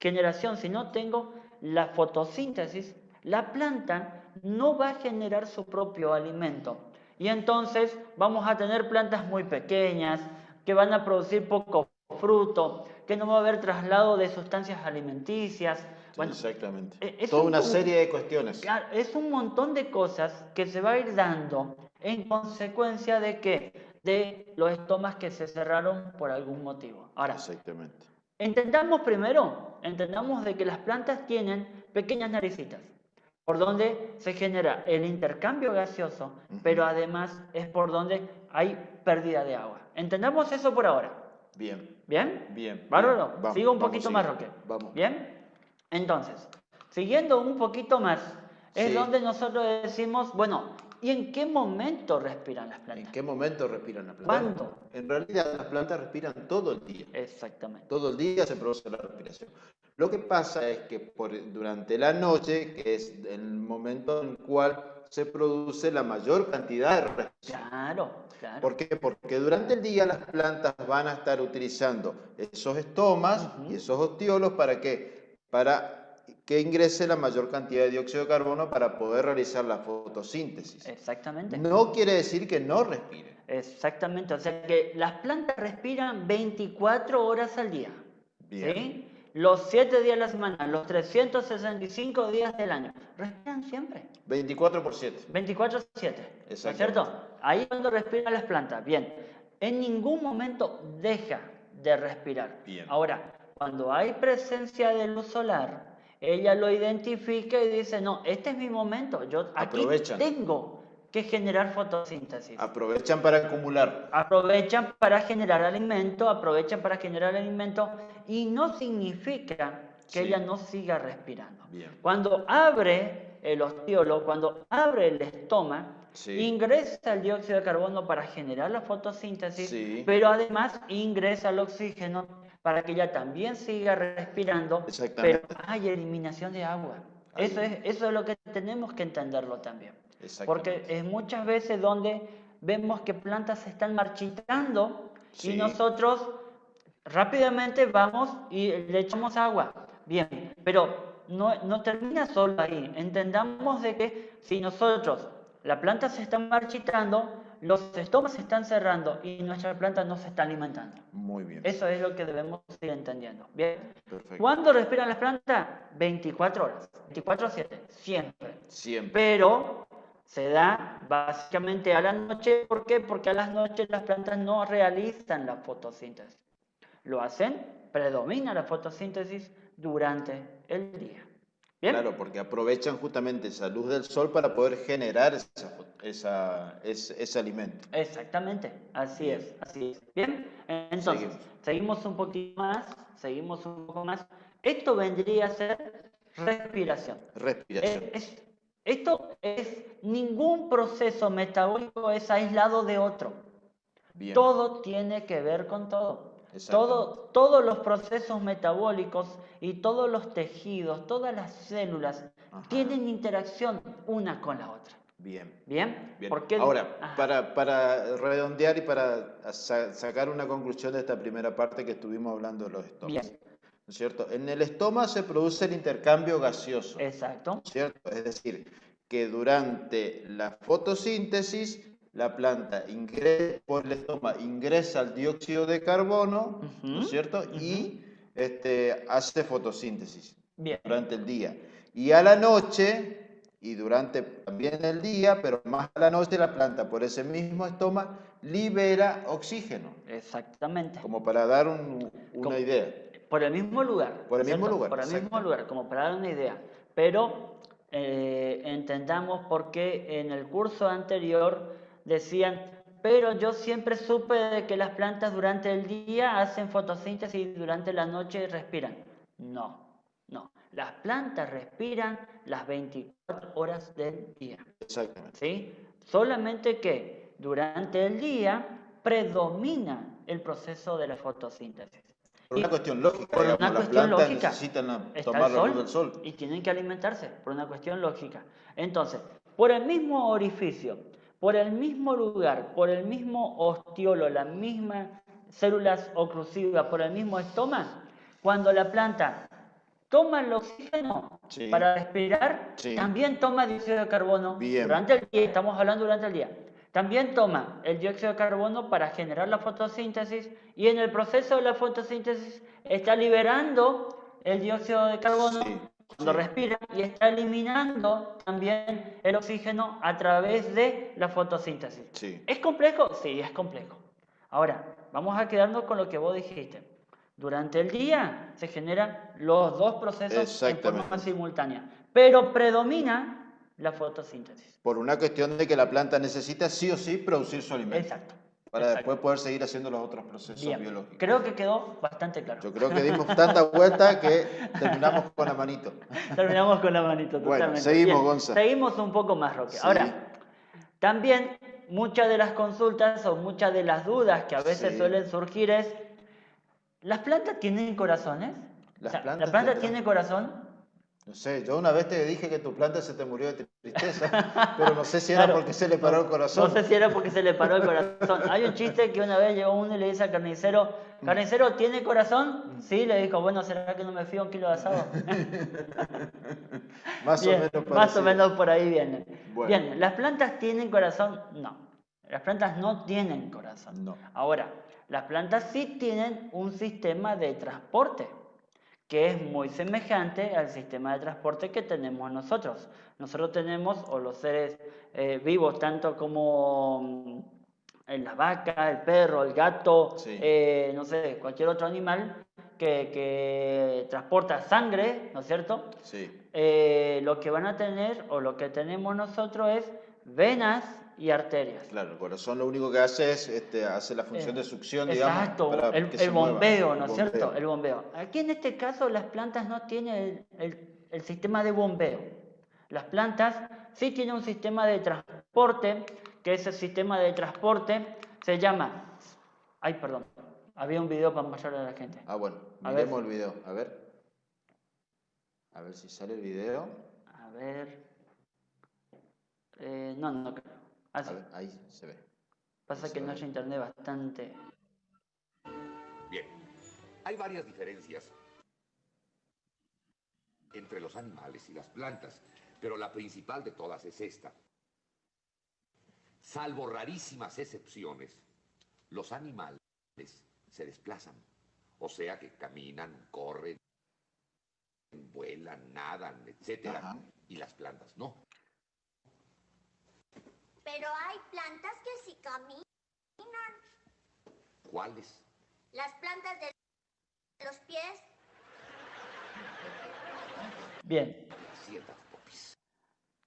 [SPEAKER 1] generación, si no tengo la fotosíntesis, la planta no va a generar su propio alimento. Y entonces vamos a tener plantas muy pequeñas, que van a producir poco fruto, que no va a haber traslado de sustancias alimenticias. Bueno,
[SPEAKER 2] Exactamente.
[SPEAKER 1] es
[SPEAKER 2] Toda
[SPEAKER 1] un,
[SPEAKER 2] una serie de cuestiones.
[SPEAKER 1] claro, es un montón de cosas que se va a ir dando en consecuencia de que de los estomas que se cerraron por algún motivo. Ahora,
[SPEAKER 2] Exactamente.
[SPEAKER 1] entendamos de que las plantas tienen pequeñas naricitas, por donde se genera el intercambio gaseoso, pero
[SPEAKER 2] Ujú.
[SPEAKER 1] además es por donde hay pérdida de agua. Entendamos eso por ahora.
[SPEAKER 2] Bien,
[SPEAKER 1] ¿Bien?
[SPEAKER 2] bien, bien.
[SPEAKER 1] Bárbaro.
[SPEAKER 2] Vamos,
[SPEAKER 1] Sigo un
[SPEAKER 2] vamos
[SPEAKER 1] poquito más,
[SPEAKER 2] siguiendo.
[SPEAKER 1] Roque.
[SPEAKER 2] Vamos.
[SPEAKER 1] ¿Bien? Entonces, siguiendo un poquito más, es donde
[SPEAKER 2] Sí.
[SPEAKER 1] nosotros decimos, bueno, ¿y en qué momento respiran las
[SPEAKER 2] ¿En
[SPEAKER 1] plantas?
[SPEAKER 2] qué momento respiran las plantas? Bueno,
[SPEAKER 1] ¿Cuándo?
[SPEAKER 2] en realidad las plantas respiran todo el día.
[SPEAKER 1] Exactamente.
[SPEAKER 2] Todo el día se produce la respiración. Lo que pasa es que durante la noche, que es el momento en el cual se produce la mayor cantidad de respiración.
[SPEAKER 1] Claro, claro.
[SPEAKER 2] ¿Por qué? Porque durante el día las plantas van a estar utilizando esos estomas y
[SPEAKER 1] Ujú.
[SPEAKER 2] esos ostiolos ¿para qué? Para que ingrese la mayor cantidad de dióxido de carbono para poder realizar la fotosíntesis.
[SPEAKER 1] Exactamente.
[SPEAKER 2] No quiere decir que no respiren.
[SPEAKER 1] Exactamente. O sea que las plantas respiran 24 horas al día.
[SPEAKER 2] Bien.
[SPEAKER 1] ¿Sí? Los 7 días de la semana, los 365 días del año. Respiran siempre.
[SPEAKER 2] 24/7.
[SPEAKER 1] 24/7, ¿no es
[SPEAKER 2] Exactamente.
[SPEAKER 1] cierto? Ahí es cuando respiran las plantas. Bien, en ningún momento deja de respirar.
[SPEAKER 2] Bien.
[SPEAKER 1] Ahora, cuando hay presencia de luz solar, ella lo identifica y dice, no, este es mi momento, yo aquí
[SPEAKER 2] Aprovechan.
[SPEAKER 1] tengo que generar fotosíntesis.
[SPEAKER 2] Aprovechan para acumular.
[SPEAKER 1] Aprovechan para generar alimento y no significa que ella
[SPEAKER 2] Sí.
[SPEAKER 1] no siga respirando.
[SPEAKER 2] Bien.
[SPEAKER 1] Cuando abre el ostiolo, cuando abre el estoma,
[SPEAKER 2] Sí.
[SPEAKER 1] ingresa el dióxido de carbono para generar la fotosíntesis,
[SPEAKER 2] Sí.
[SPEAKER 1] pero además ingresa el oxígeno para que ella también siga respirando, pero
[SPEAKER 2] Exactamente.
[SPEAKER 1] hay eliminación de agua.
[SPEAKER 2] Ahí.
[SPEAKER 1] Eso es lo que tenemos que entenderlo también. Porque
[SPEAKER 2] Exactamente.
[SPEAKER 1] es muchas veces donde vemos que plantas se están marchitando y
[SPEAKER 2] Sí.
[SPEAKER 1] nosotros rápidamente vamos y le echamos agua. Bien, pero no termina solo ahí. Entendamos de que si nosotros, la planta se está marchitando, los estomas se están cerrando y nuestra planta no se está alimentando.
[SPEAKER 2] Muy bien.
[SPEAKER 1] Eso es lo que debemos ir entendiendo. Bien.
[SPEAKER 2] Perfecto.
[SPEAKER 1] ¿Cuándo respiran las plantas? 24 horas, 24/7, siempre.
[SPEAKER 2] Siempre.
[SPEAKER 1] Pero se da básicamente a la noche. ¿Por qué? Porque a las noches las plantas no realizan la fotosíntesis. Lo hacen, predomina la fotosíntesis durante el día. ¿Bien?
[SPEAKER 2] Claro, porque aprovechan justamente esa luz del sol para poder generar ese alimento.
[SPEAKER 1] Exactamente, así
[SPEAKER 2] Bien.
[SPEAKER 1] es, así es. Bien, entonces,
[SPEAKER 2] Seguimos.
[SPEAKER 1] seguimos un poquito más, seguimos un poco más. Esto vendría a ser respiración.
[SPEAKER 2] Respiración.
[SPEAKER 1] Esto es, ningún proceso metabólico es aislado de otro.
[SPEAKER 2] Bien.
[SPEAKER 1] Todo tiene que ver con todo.
[SPEAKER 2] Exactamente.
[SPEAKER 1] Todos los procesos metabólicos y todos los tejidos, todas las células
[SPEAKER 2] Ajá.
[SPEAKER 1] tienen interacción una con la otra.
[SPEAKER 2] Bien.
[SPEAKER 1] ¿Bien?
[SPEAKER 2] Bien.
[SPEAKER 1] ¿Por qué?
[SPEAKER 2] Ahora,
[SPEAKER 1] Ajá.
[SPEAKER 2] para redondear y para sacar una conclusión de esta primera parte que estuvimos hablando de los estomas.
[SPEAKER 1] Bien.
[SPEAKER 2] ¿No es cierto? En el estoma se produce el intercambio gaseoso.
[SPEAKER 1] Exacto.
[SPEAKER 2] ¿No es cierto? Es decir, que durante la fotosíntesis la planta por el estoma ingresa el dióxido de carbono, ¿no es cierto? Y hace fotosíntesis
[SPEAKER 1] Bien.
[SPEAKER 2] durante el día. Y a la noche, y durante también el día, pero más a la noche, la planta por ese mismo estoma libera oxígeno,
[SPEAKER 1] Exactamente.
[SPEAKER 2] como para dar una
[SPEAKER 1] Com-
[SPEAKER 2] idea.
[SPEAKER 1] Por el mismo lugar,
[SPEAKER 2] Por el mismo
[SPEAKER 1] ¿cierto?
[SPEAKER 2] lugar,
[SPEAKER 1] Por el mismo
[SPEAKER 2] exactamente.
[SPEAKER 1] lugar, como para dar una idea. Pero entendamos por qué en el curso anterior decían, pero yo siempre supe de que las plantas durante el día hacen fotosíntesis y durante la noche respiran. No. No, las plantas respiran las 24 horas del día.
[SPEAKER 2] Exactamente.
[SPEAKER 1] ¿Sí? Solamente que durante el día predomina el proceso de la fotosíntesis.
[SPEAKER 2] Por una cuestión lógica,
[SPEAKER 1] Por
[SPEAKER 2] digamos,
[SPEAKER 1] una
[SPEAKER 2] las
[SPEAKER 1] cuestión
[SPEAKER 2] plantas
[SPEAKER 1] lógica,
[SPEAKER 2] necesitan
[SPEAKER 1] está el
[SPEAKER 2] tomar la luz del
[SPEAKER 1] sol
[SPEAKER 2] sol.
[SPEAKER 1] y tienen que alimentarse, por una cuestión lógica. Entonces, por el mismo orificio, por el mismo lugar, por el mismo ostiolo, las mismas células oclusivas, por el mismo estoma, cuando la planta toma el oxígeno
[SPEAKER 2] Sí.
[SPEAKER 1] para respirar,
[SPEAKER 2] Sí.
[SPEAKER 1] también toma dióxido de carbono
[SPEAKER 2] Bien.
[SPEAKER 1] durante el día, estamos hablando durante el día. También toma el dióxido de carbono para generar la fotosíntesis y en el proceso de la fotosíntesis está liberando el dióxido de carbono
[SPEAKER 2] Sí,
[SPEAKER 1] cuando
[SPEAKER 2] sí.
[SPEAKER 1] respira y está eliminando también el oxígeno a través de la fotosíntesis.
[SPEAKER 2] Sí.
[SPEAKER 1] ¿Es complejo? Sí, es complejo. Ahora, vamos a quedarnos con lo que vos dijiste. Durante el día se generan los dos procesos en forma
[SPEAKER 2] Exactamente.
[SPEAKER 1] simultánea, pero predomina la fotosíntesis.
[SPEAKER 2] Por una cuestión de que la planta necesita sí o sí producir su alimento.
[SPEAKER 1] Exacto.
[SPEAKER 2] Para
[SPEAKER 1] exacto.
[SPEAKER 2] después poder seguir haciendo los otros procesos
[SPEAKER 1] Bien,
[SPEAKER 2] biológicos.
[SPEAKER 1] creo que quedó bastante claro.
[SPEAKER 2] Yo creo que dimos tanta vuelta que terminamos con la manito.
[SPEAKER 1] Terminamos con la manito,
[SPEAKER 2] Bueno,
[SPEAKER 1] totalmente.
[SPEAKER 2] seguimos,
[SPEAKER 1] Bien,
[SPEAKER 2] Gonza.
[SPEAKER 1] seguimos un poco más, Roque.
[SPEAKER 2] Sí.
[SPEAKER 1] Ahora, también muchas de las consultas o muchas de las dudas que a veces
[SPEAKER 2] Sí.
[SPEAKER 1] suelen surgir es, ¿las plantas tienen corazones?
[SPEAKER 2] Las
[SPEAKER 1] O sea,
[SPEAKER 2] plantas
[SPEAKER 1] ¿la planta
[SPEAKER 2] tendrán-
[SPEAKER 1] tiene corazón?
[SPEAKER 2] No sé, yo una vez te dije que tu planta se te murió de tristeza, pero no sé si era
[SPEAKER 1] Claro,
[SPEAKER 2] porque se le paró el corazón.
[SPEAKER 1] No sé si era porque se le paró el corazón. Hay un chiste que una vez llegó uno y le dice al carnicero, ¿carnicero tiene corazón? Sí, le dijo, bueno, ¿será que no me fío un kilo de asado?
[SPEAKER 2] Más
[SPEAKER 1] Bien,
[SPEAKER 2] o menos
[SPEAKER 1] más o
[SPEAKER 2] parecido.
[SPEAKER 1] menos por ahí viene.
[SPEAKER 2] Bueno.
[SPEAKER 1] Bien, ¿las plantas tienen corazón? No. Las plantas no tienen corazón.
[SPEAKER 2] No.
[SPEAKER 1] Ahora, las plantas sí tienen un sistema de transporte que es muy semejante al sistema de transporte que tenemos nosotros. Nosotros tenemos, o los seres vivos, tanto como la vaca, el perro, el gato,
[SPEAKER 2] Sí.
[SPEAKER 1] no sé, cualquier otro animal que transporta sangre, ¿no es cierto?
[SPEAKER 2] Sí.
[SPEAKER 1] Lo que van a tener, o lo que tenemos nosotros es venas y arterias.
[SPEAKER 2] Claro, el corazón lo único que hace es hace la función de succión,
[SPEAKER 1] Exacto,
[SPEAKER 2] digamos, para que se
[SPEAKER 1] el bombeo,
[SPEAKER 2] mueva.
[SPEAKER 1] ¿no es cierto? El bombeo. Aquí en este caso las plantas no tienen el sistema de bombeo. Las plantas sí tienen un sistema de transporte, que ese sistema de transporte se llama... Ay, perdón, había un video para mostrarle a la gente.
[SPEAKER 2] Ah, bueno,
[SPEAKER 1] A ver.
[SPEAKER 2] miremos el video, a ver. A ver si sale el video.
[SPEAKER 1] A ver... no creo.
[SPEAKER 2] A
[SPEAKER 1] Así.
[SPEAKER 2] ver, ahí se ve.
[SPEAKER 1] Pasa
[SPEAKER 2] Ahí
[SPEAKER 1] que
[SPEAKER 2] se ve.
[SPEAKER 1] nuestro internet bastante...
[SPEAKER 3] Bien, hay varias diferencias entre los animales y las plantas, pero la principal de todas es esta. Salvo rarísimas excepciones, los animales se desplazan, o sea que caminan, corren, vuelan, nadan, etc.
[SPEAKER 2] Ajá.
[SPEAKER 3] Y las plantas no.
[SPEAKER 4] Pero hay plantas que sí caminan.
[SPEAKER 3] ¿Cuáles?
[SPEAKER 4] Las plantas de los pies.
[SPEAKER 1] Bien,
[SPEAKER 3] Ciertas popis.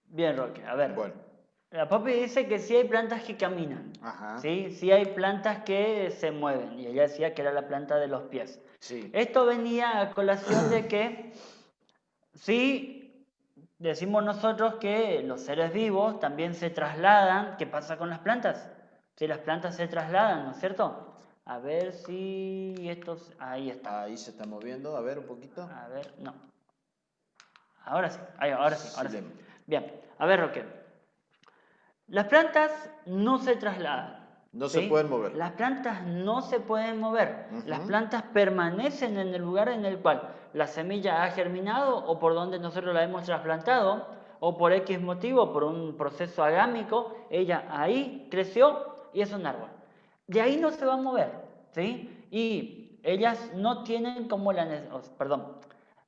[SPEAKER 1] bien, Roque. A ver.
[SPEAKER 2] Bueno,
[SPEAKER 1] La Poppy dice que sí hay plantas que caminan.
[SPEAKER 2] ajá.
[SPEAKER 1] ¿Sí? Sí hay plantas que se mueven. Y ella decía que era la planta de los pies.
[SPEAKER 2] Sí.
[SPEAKER 1] Esto venía a colación de que sí decimos nosotros que los seres vivos también se trasladan. ¿Qué pasa con las plantas? Si las plantas se trasladan, ¿no es cierto? A ver si estos... Ahí está.
[SPEAKER 2] Ahí se está moviendo, a ver un poquito.
[SPEAKER 1] A ver, no. Ahora sí, ahora sí.
[SPEAKER 2] Silencio.
[SPEAKER 1] Bien, a ver, Roque. Las plantas no se trasladan.
[SPEAKER 2] No se pueden mover.
[SPEAKER 1] Las plantas no se pueden mover.
[SPEAKER 2] Ujú.
[SPEAKER 1] Las plantas permanecen en el lugar en el cual la semilla ha germinado o por donde nosotros la hemos trasplantado o por X motivo, por un proceso agámico, ella ahí creció y es un árbol. De ahí no se va a mover, ¿sí? Y ellas no tienen como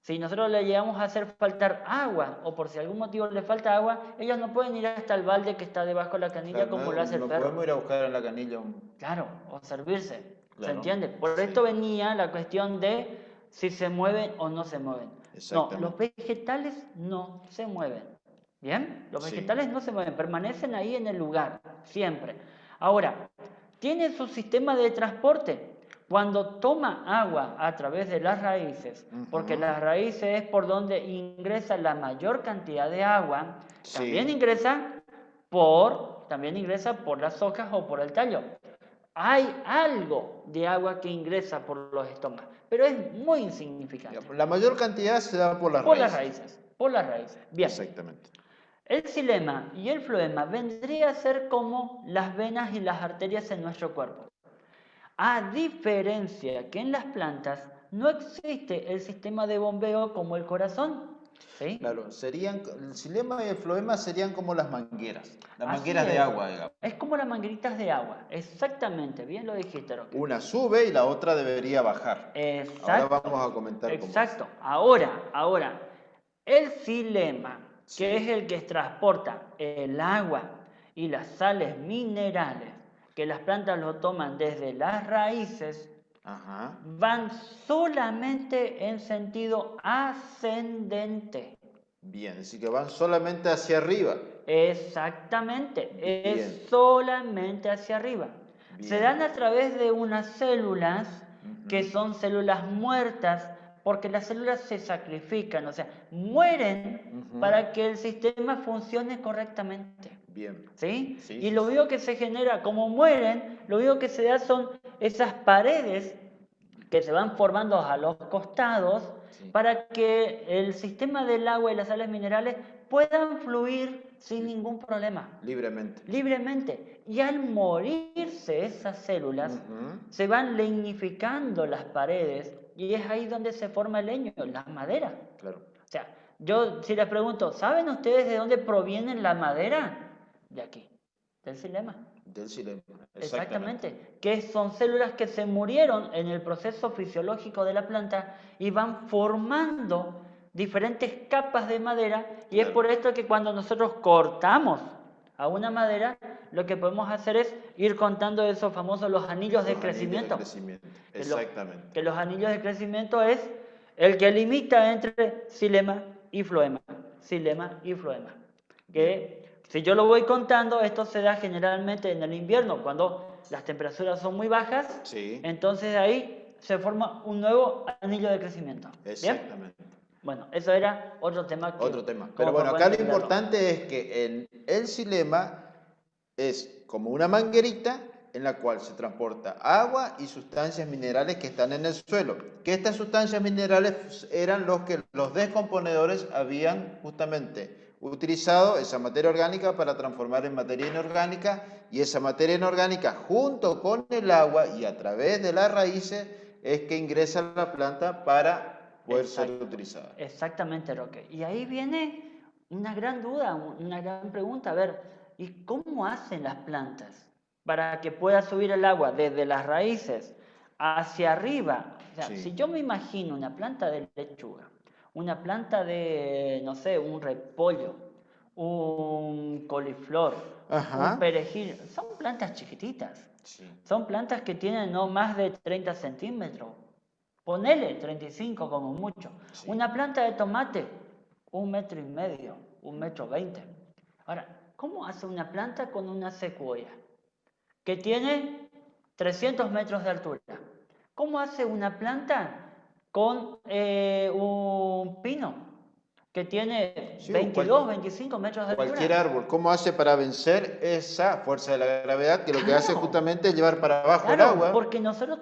[SPEAKER 1] si nosotros le llegamos a hacer faltar agua o por si algún motivo le falta agua, ellas no pueden ir hasta el balde que está debajo de la canilla
[SPEAKER 2] Claro,
[SPEAKER 1] como
[SPEAKER 2] no,
[SPEAKER 1] lo hace el
[SPEAKER 2] no
[SPEAKER 1] perro.
[SPEAKER 2] podemos ir a buscar en la canilla un...
[SPEAKER 1] Claro, o servirse. ¿Se
[SPEAKER 2] Claro,
[SPEAKER 1] entiende? Por
[SPEAKER 2] sí.
[SPEAKER 1] esto venía la cuestión de si se mueven o no se mueven. No,
[SPEAKER 2] Exactamente.
[SPEAKER 1] los vegetales no se mueven. ¿Bien? Los
[SPEAKER 2] Sí.
[SPEAKER 1] vegetales no se mueven, permanecen ahí en el lugar, siempre. Ahora, ¿tienen su sistema de transporte? cuando toma agua a través de las raíces, porque las raíces es por donde ingresa la mayor cantidad de agua,
[SPEAKER 2] Sí.
[SPEAKER 1] también ingresa por las hojas o por el tallo. Hay algo de agua que ingresa por los estomas, pero es muy insignificante.
[SPEAKER 2] La mayor cantidad se da por las
[SPEAKER 1] Por
[SPEAKER 2] raíces.
[SPEAKER 1] las raíces. Bien.
[SPEAKER 2] Exactamente.
[SPEAKER 1] El xilema y el floema vendría a ser como las venas y las arterias en nuestro cuerpo. A diferencia que en las plantas no existe el sistema de bombeo como el corazón. ¿Sí?
[SPEAKER 2] Claro, el xilema y el floema serían como las mangueras
[SPEAKER 1] Así
[SPEAKER 2] mangueras de
[SPEAKER 1] es.
[SPEAKER 2] agua, digamos.
[SPEAKER 1] Es como las mangueritas de agua, exactamente, bien lo dijiste, Roque.
[SPEAKER 2] Una sube y la otra debería bajar.
[SPEAKER 1] Exacto.
[SPEAKER 2] Ahora vamos a comentar cómo es.
[SPEAKER 1] Exacto. Ahora, el xilema, que es el que transporta el agua y las sales minerales, que las plantas lo toman desde las raíces,
[SPEAKER 2] Ajá.
[SPEAKER 1] van solamente en sentido ascendente.
[SPEAKER 2] Bien, así que van solamente hacia arriba.
[SPEAKER 1] Exactamente,
[SPEAKER 2] Bien.
[SPEAKER 1] es solamente hacia arriba.
[SPEAKER 2] Bien.
[SPEAKER 1] Se dan a través de unas células que son células muertas, porque las células se sacrifican, o sea, mueren para que el sistema funcione correctamente.
[SPEAKER 2] Bien.
[SPEAKER 1] ¿Sí?
[SPEAKER 2] Sí,
[SPEAKER 1] Y
[SPEAKER 2] sí,
[SPEAKER 1] lo
[SPEAKER 2] sí.
[SPEAKER 1] único que se genera, como mueren, lo único que se da son esas paredes que se van formando a los costados para que el sistema del agua y las sales minerales puedan fluir sin ningún problema.
[SPEAKER 2] Libremente.
[SPEAKER 1] Libremente. Y al morirse esas células, se van leñificando las paredes y es ahí donde se forma el leño, la madera.
[SPEAKER 2] Claro.
[SPEAKER 1] O sea, yo si les pregunto, ¿saben ustedes de dónde proviene la madera? De aquí, del xilema.
[SPEAKER 2] Del xilema.
[SPEAKER 1] Exactamente, que son células que se murieron en el proceso fisiológico de la planta y van formando diferentes capas de madera y es por esto que cuando nosotros cortamos a una madera, lo que podemos hacer es ir contando esos famosos los anillos de crecimiento.
[SPEAKER 2] Exactamente.
[SPEAKER 1] Que los anillos de crecimiento es el que limita entre xilema y floema. Xilema y floema. Que si yo lo voy contando, esto se da generalmente en el invierno, cuando las temperaturas son muy bajas,
[SPEAKER 2] Sí.
[SPEAKER 1] entonces ahí se forma un nuevo anillo de crecimiento. ¿Bien?
[SPEAKER 2] Exactamente.
[SPEAKER 1] Bueno, eso era otro tema.
[SPEAKER 2] Otro tema. Pero bueno, acá lo importante es que el xilema es como una manguerita en la cual se transporta agua y sustancias minerales que están en el suelo. Que estas sustancias minerales eran los que los descomponedores habían justamente utilizado esa materia orgánica para transformar en materia inorgánica, y esa materia inorgánica junto con el agua y a través de las raíces es que ingresa a la planta para poder ser utilizada.
[SPEAKER 1] Exactamente, Roque. Y ahí viene una gran duda, una gran pregunta. A ver, ¿y cómo hacen las plantas para que pueda subir el agua desde las raíces hacia arriba? O sea, si yo me imagino una planta de lechuga, una planta de, no sé, un repollo, un coliflor, un perejil, son plantas chiquititas. Son plantas que tienen no más de 30 centímetros. Ponele 35 como mucho. Una planta de tomate, 1,5 metros, 1,20 metros. Ahora, ¿cómo hace una planta con una secuoya que tiene 300 metros de altura? ¿Cómo hace una planta con un pino que tiene 22, 25 metros de altura?
[SPEAKER 2] Cualquier árbol, ¿cómo hace para vencer esa fuerza de la gravedad que lo que hace justamente es llevar para abajo el agua?
[SPEAKER 1] Porque nosotros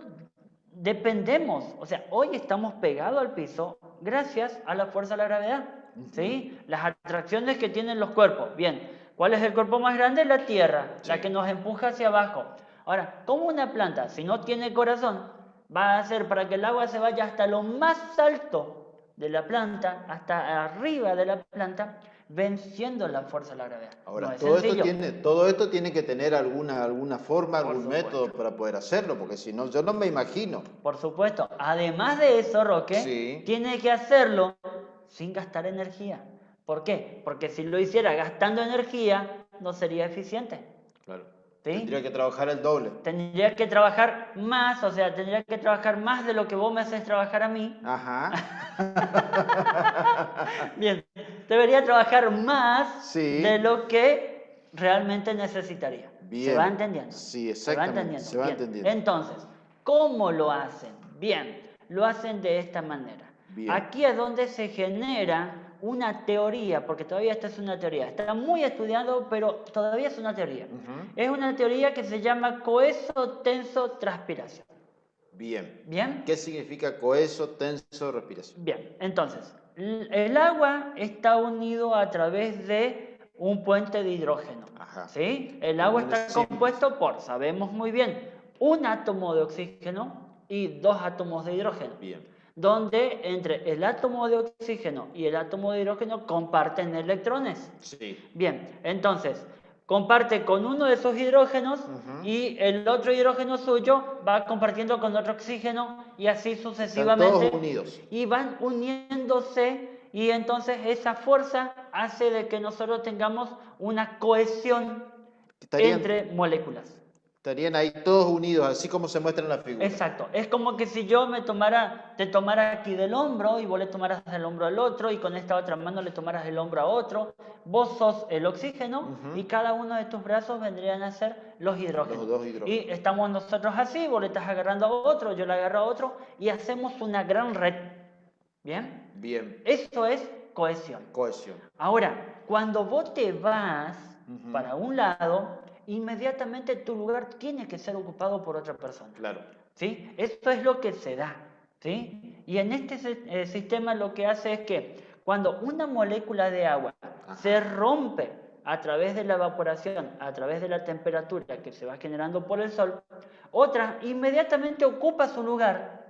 [SPEAKER 1] dependemos, o sea, hoy estamos pegados al piso gracias a la fuerza de la gravedad, ¿sí? Las atracciones que tienen los cuerpos. Bien, ¿cuál es el cuerpo más grande? La tierra, la que nos empuja hacia abajo. Ahora, ¿cómo una planta, si no tiene corazón, va a hacer para que el agua se vaya hasta lo más alto de la planta, hasta arriba de la planta, venciendo la fuerza de la gravedad?
[SPEAKER 2] Ahora,
[SPEAKER 1] No es
[SPEAKER 2] todo esto tiene que tener alguna forma, algún método para poder hacerlo, porque si no, yo no me imagino.
[SPEAKER 1] Por supuesto. Además de eso, Roque, tiene que hacerlo sin gastar energía. ¿Por qué? Porque si lo hiciera gastando energía, no sería eficiente.
[SPEAKER 2] Claro.
[SPEAKER 1] ¿Sí?
[SPEAKER 2] Tendría que trabajar el doble.
[SPEAKER 1] Tendría que trabajar más, o sea, tendría que trabajar más de lo que vos me haces trabajar a mí.
[SPEAKER 2] Ajá.
[SPEAKER 1] Bien, debería trabajar más de lo que realmente necesitaría.
[SPEAKER 2] Bien.
[SPEAKER 1] ¿Se va entendiendo?
[SPEAKER 2] Sí, exactamente. Se va entendiendo.
[SPEAKER 1] Entonces, ¿Cómo lo hacen? Bien, lo hacen de esta manera.
[SPEAKER 2] Bien.
[SPEAKER 1] Aquí es donde se genera una teoría, porque todavía esta es una teoría. Está muy estudiado, pero todavía es una teoría. Es una teoría que se llama coeso-tenso-transpiración.
[SPEAKER 2] Bien.
[SPEAKER 1] ¿Bien?
[SPEAKER 2] ¿Qué significa coeso, tenso, respiración?
[SPEAKER 1] Bien, entonces, el agua está unido a través de un puente de hidrógeno.
[SPEAKER 2] Ajá.
[SPEAKER 1] ¿Sí? El agua está
[SPEAKER 2] Uniones simples.
[SPEAKER 1] compuesto por, sabemos muy bien, un átomo de oxígeno y 2 átomos de hidrógeno.
[SPEAKER 2] Bien.
[SPEAKER 1] Donde entre el átomo de oxígeno y el átomo de hidrógeno comparten electrones.
[SPEAKER 2] Sí.
[SPEAKER 1] Bien, entonces, comparte con uno de esos hidrógenos y el otro hidrógeno suyo va compartiendo con otro oxígeno y así sucesivamente.
[SPEAKER 2] Están todos unidos.
[SPEAKER 1] Y van uniéndose y entonces esa fuerza hace de que nosotros tengamos una cohesión entre moléculas.
[SPEAKER 2] Estarían ahí todos unidos, así como se muestra en la figura.
[SPEAKER 1] Exacto, es como que si yo te tomara aquí del hombro y vos le tomaras del hombro al otro y con esta otra mano le tomaras el hombro a otro, vos sos el oxígeno y cada uno de tus brazos vendrían a ser los hidrógenos.
[SPEAKER 2] Los 2 hidrógenos.
[SPEAKER 1] Y estamos nosotros así, vos le estás agarrando a otro, yo le agarro a otro y hacemos una gran red. ¿Bien?
[SPEAKER 2] Bien.
[SPEAKER 1] Eso es cohesión.
[SPEAKER 2] Cohesión.
[SPEAKER 1] Ahora, cuando vos te vas para un lado, inmediatamente tu lugar tiene que ser ocupado por otra persona.
[SPEAKER 2] Claro.
[SPEAKER 1] ¿Sí? Esto es lo que se da. ¿Sí? Y en este sistema lo que hace es que cuando una molécula de agua se rompe a través de la evaporación, a través de la temperatura que se va generando por el sol, otra inmediatamente ocupa su lugar.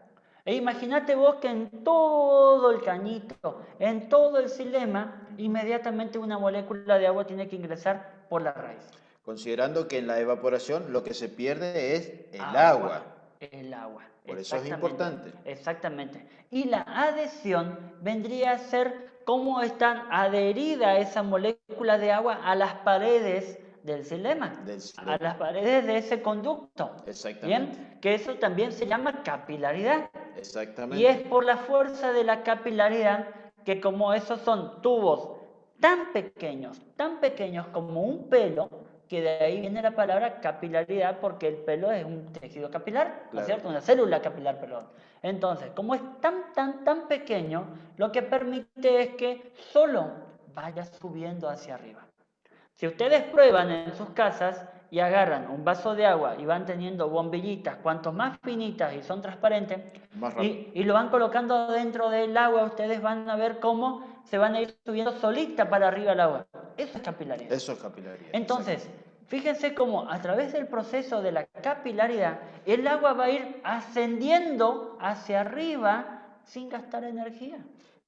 [SPEAKER 1] E imagínate vos que en todo el cañito, en todo el xilema, inmediatamente una molécula de agua tiene que ingresar por la raíz.
[SPEAKER 2] Considerando que en la evaporación lo que se pierde es el agua.
[SPEAKER 1] El agua.
[SPEAKER 2] Por eso es importante.
[SPEAKER 1] Exactamente. Y la adhesión vendría a ser cómo están adherida esa molécula de agua a las paredes del xilema, a las paredes de ese conducto.
[SPEAKER 2] Exactamente.
[SPEAKER 1] ¿Bien? Que eso también se llama capilaridad.
[SPEAKER 2] Exactamente.
[SPEAKER 1] Y es por la fuerza de la capilaridad que como esos son tubos tan pequeños como un pelo, que de ahí viene la palabra capilaridad, porque el pelo es un tejido capilar, ¿no es cierto? Una célula capilar, perdón. Entonces, como es tan pequeño, lo que permite es que solo vaya subiendo hacia arriba. Si ustedes prueban en sus casas y agarran un vaso de agua y van teniendo bombillitas, cuanto más finitas y son transparentes, y lo van colocando dentro del agua, ustedes van a ver cómo se van a ir subiendo solita para arriba el agua. Eso es capilaridad.
[SPEAKER 2] Eso es capilaridad.
[SPEAKER 1] Entonces, fíjense cómo a través del proceso de la capilaridad, el agua va a ir ascendiendo hacia arriba sin gastar energía.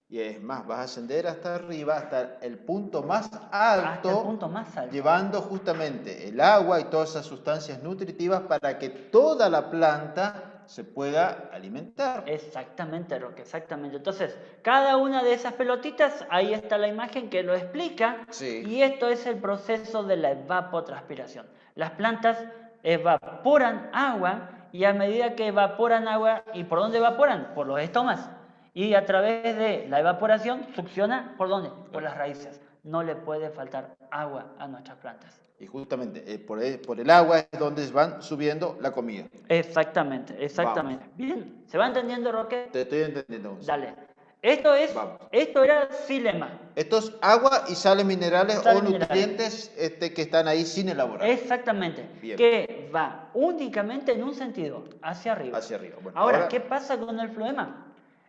[SPEAKER 2] Y es más, vas a ascender hasta arriba, hasta el punto más alto,
[SPEAKER 1] hasta el punto más alto,
[SPEAKER 2] llevando justamente el agua y todas esas sustancias nutritivas para que toda la planta se pueda alimentar.
[SPEAKER 1] Exactamente, Roque, exactamente. Entonces, cada una de esas pelotitas, ahí está la imagen que lo explica,
[SPEAKER 2] Sí.
[SPEAKER 1] Y esto es el proceso de la evapotranspiración. Las plantas evaporan agua y a medida que evaporan agua, ¿y por dónde evaporan? Por los estomas. Y a través de la evaporación succiona, ¿por dónde? Por las raíces. No le puede faltar agua a nuestras plantas.
[SPEAKER 2] Y justamente por el agua es donde van subiendo la comida.
[SPEAKER 1] Exactamente. Vamos. Bien, ¿se va entendiendo, Roque?
[SPEAKER 2] Te estoy entendiendo.
[SPEAKER 1] Dale. Esto era xilema.
[SPEAKER 2] Esto es agua y sales minerales o nutrientes que están ahí sin elaborar.
[SPEAKER 1] Exactamente.
[SPEAKER 2] Bien.
[SPEAKER 1] Que va únicamente en un sentido, hacia arriba.
[SPEAKER 2] Hacia arriba. Bueno,
[SPEAKER 1] ahora, ¿qué pasa con el floema?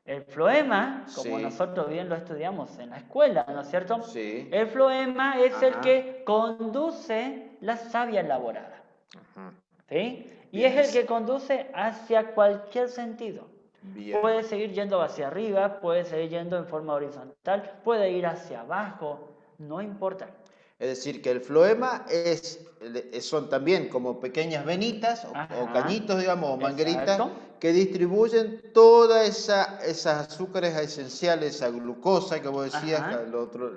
[SPEAKER 1] El floema, como nosotros bien lo estudiamos en la escuela, ¿no es cierto?
[SPEAKER 2] Sí.
[SPEAKER 1] El floema es el que conduce la savia elaborada. ¿Sí? Y es el que conduce hacia cualquier sentido.
[SPEAKER 2] Bien.
[SPEAKER 1] Puede seguir yendo hacia arriba, puede seguir yendo en forma horizontal, puede ir hacia abajo, no importa.
[SPEAKER 2] Es decir, que el floema son también como pequeñas venitas o cañitos, digamos, o mangueritas, que distribuyen todas esas azúcares esenciales, esa glucosa que vos decías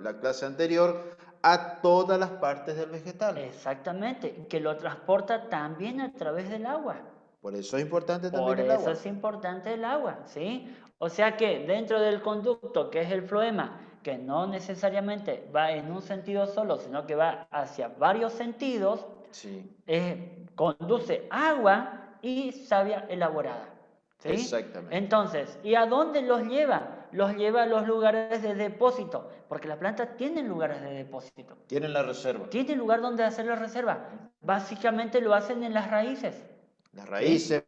[SPEAKER 2] la clase anterior, a todas las partes del vegetal.
[SPEAKER 1] Exactamente, que lo transporta también a través del agua.
[SPEAKER 2] Por eso es importante también el agua.
[SPEAKER 1] Por eso es importante el agua, ¿sí? O sea que dentro del conducto, que es el floema, que no necesariamente va en un sentido solo, sino que va hacia varios sentidos, conduce agua y savia elaborada. ¿Sí?
[SPEAKER 2] Exactamente.
[SPEAKER 1] Entonces, ¿y a dónde los lleva? Los lleva a los lugares de depósito, porque las plantas tienen lugares de depósito.
[SPEAKER 2] Tienen la reserva.
[SPEAKER 1] Tienen lugar donde hacer la reserva. Básicamente lo hacen en las raíces.
[SPEAKER 2] Las raíces,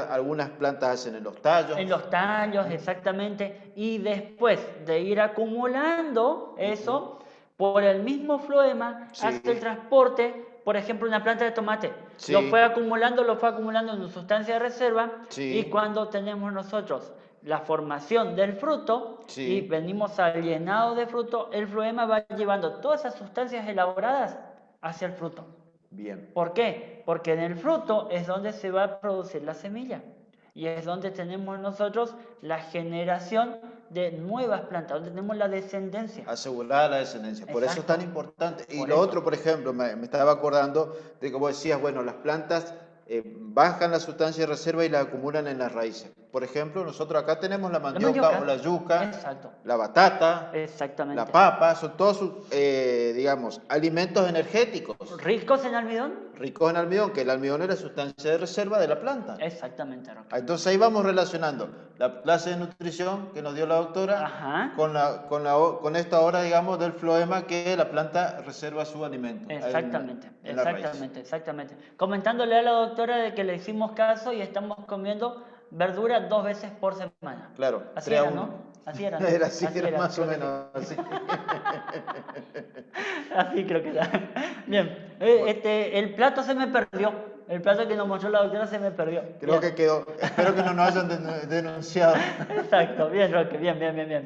[SPEAKER 2] algunas plantas hacen en los tallos.
[SPEAKER 1] En los tallos, exactamente. Y después de ir acumulando eso, por el mismo floema,
[SPEAKER 2] Sí.
[SPEAKER 1] hace el transporte. Por ejemplo, una planta de tomate.
[SPEAKER 2] Sí.
[SPEAKER 1] Lo fue acumulando en su sustancia de reserva.
[SPEAKER 2] Sí.
[SPEAKER 1] Y cuando tenemos nosotros la formación del fruto
[SPEAKER 2] Sí.
[SPEAKER 1] y venimos al llenado de fruto, el floema va llevando todas esas sustancias elaboradas hacia el fruto.
[SPEAKER 2] Bien.
[SPEAKER 1] ¿Por qué? Porque en el fruto es donde se va a producir la semilla y es donde tenemos nosotros la generación de nuevas plantas, donde tenemos la descendencia.
[SPEAKER 2] Asegurada la descendencia. Por eso es
[SPEAKER 1] Exacto.
[SPEAKER 2] tan importante. Y
[SPEAKER 1] Por
[SPEAKER 2] lo
[SPEAKER 1] eso.
[SPEAKER 2] otro, por ejemplo, me estaba acordando de que vos decías, bueno, las plantas bajan la sustancia de reserva y la acumulan en las raíces. Por ejemplo, nosotros acá tenemos la mandioca o la yuca,
[SPEAKER 1] Exacto.
[SPEAKER 2] la batata,
[SPEAKER 1] Exactamente.
[SPEAKER 2] la papa, son todos, digamos, alimentos energéticos,
[SPEAKER 1] ¿Ricos en almidón?
[SPEAKER 2] ricos en almidón, que el almidón es la sustancia de reserva de la planta.
[SPEAKER 1] Exactamente, Roque.
[SPEAKER 2] Entonces ahí vamos relacionando la clase de nutrición que nos dio la doctora
[SPEAKER 1] Ajá.
[SPEAKER 2] con esta hora, digamos, del floema que la planta reserva su alimento.
[SPEAKER 1] Exactamente,
[SPEAKER 2] en la raíz.
[SPEAKER 1] exactamente. Comentándole a la doctora de que le hicimos caso y estamos comiendo verdura 2 veces por semana.
[SPEAKER 2] Claro,
[SPEAKER 1] Así
[SPEAKER 2] 3 a
[SPEAKER 1] era,
[SPEAKER 2] 1.
[SPEAKER 1] ¿no? Así era, ¿no?
[SPEAKER 2] Era así,
[SPEAKER 1] Así
[SPEAKER 2] era
[SPEAKER 1] era,
[SPEAKER 2] más o
[SPEAKER 1] creo que
[SPEAKER 2] menos así.
[SPEAKER 1] sí. Así creo que era. Bien, el plato se me perdió. El plato que nos mostró la doctora se me perdió.
[SPEAKER 2] Creo
[SPEAKER 1] Bien.
[SPEAKER 2] que quedó. Espero que no nos hayan denunciado.
[SPEAKER 1] Exacto, bien, Roque, bien.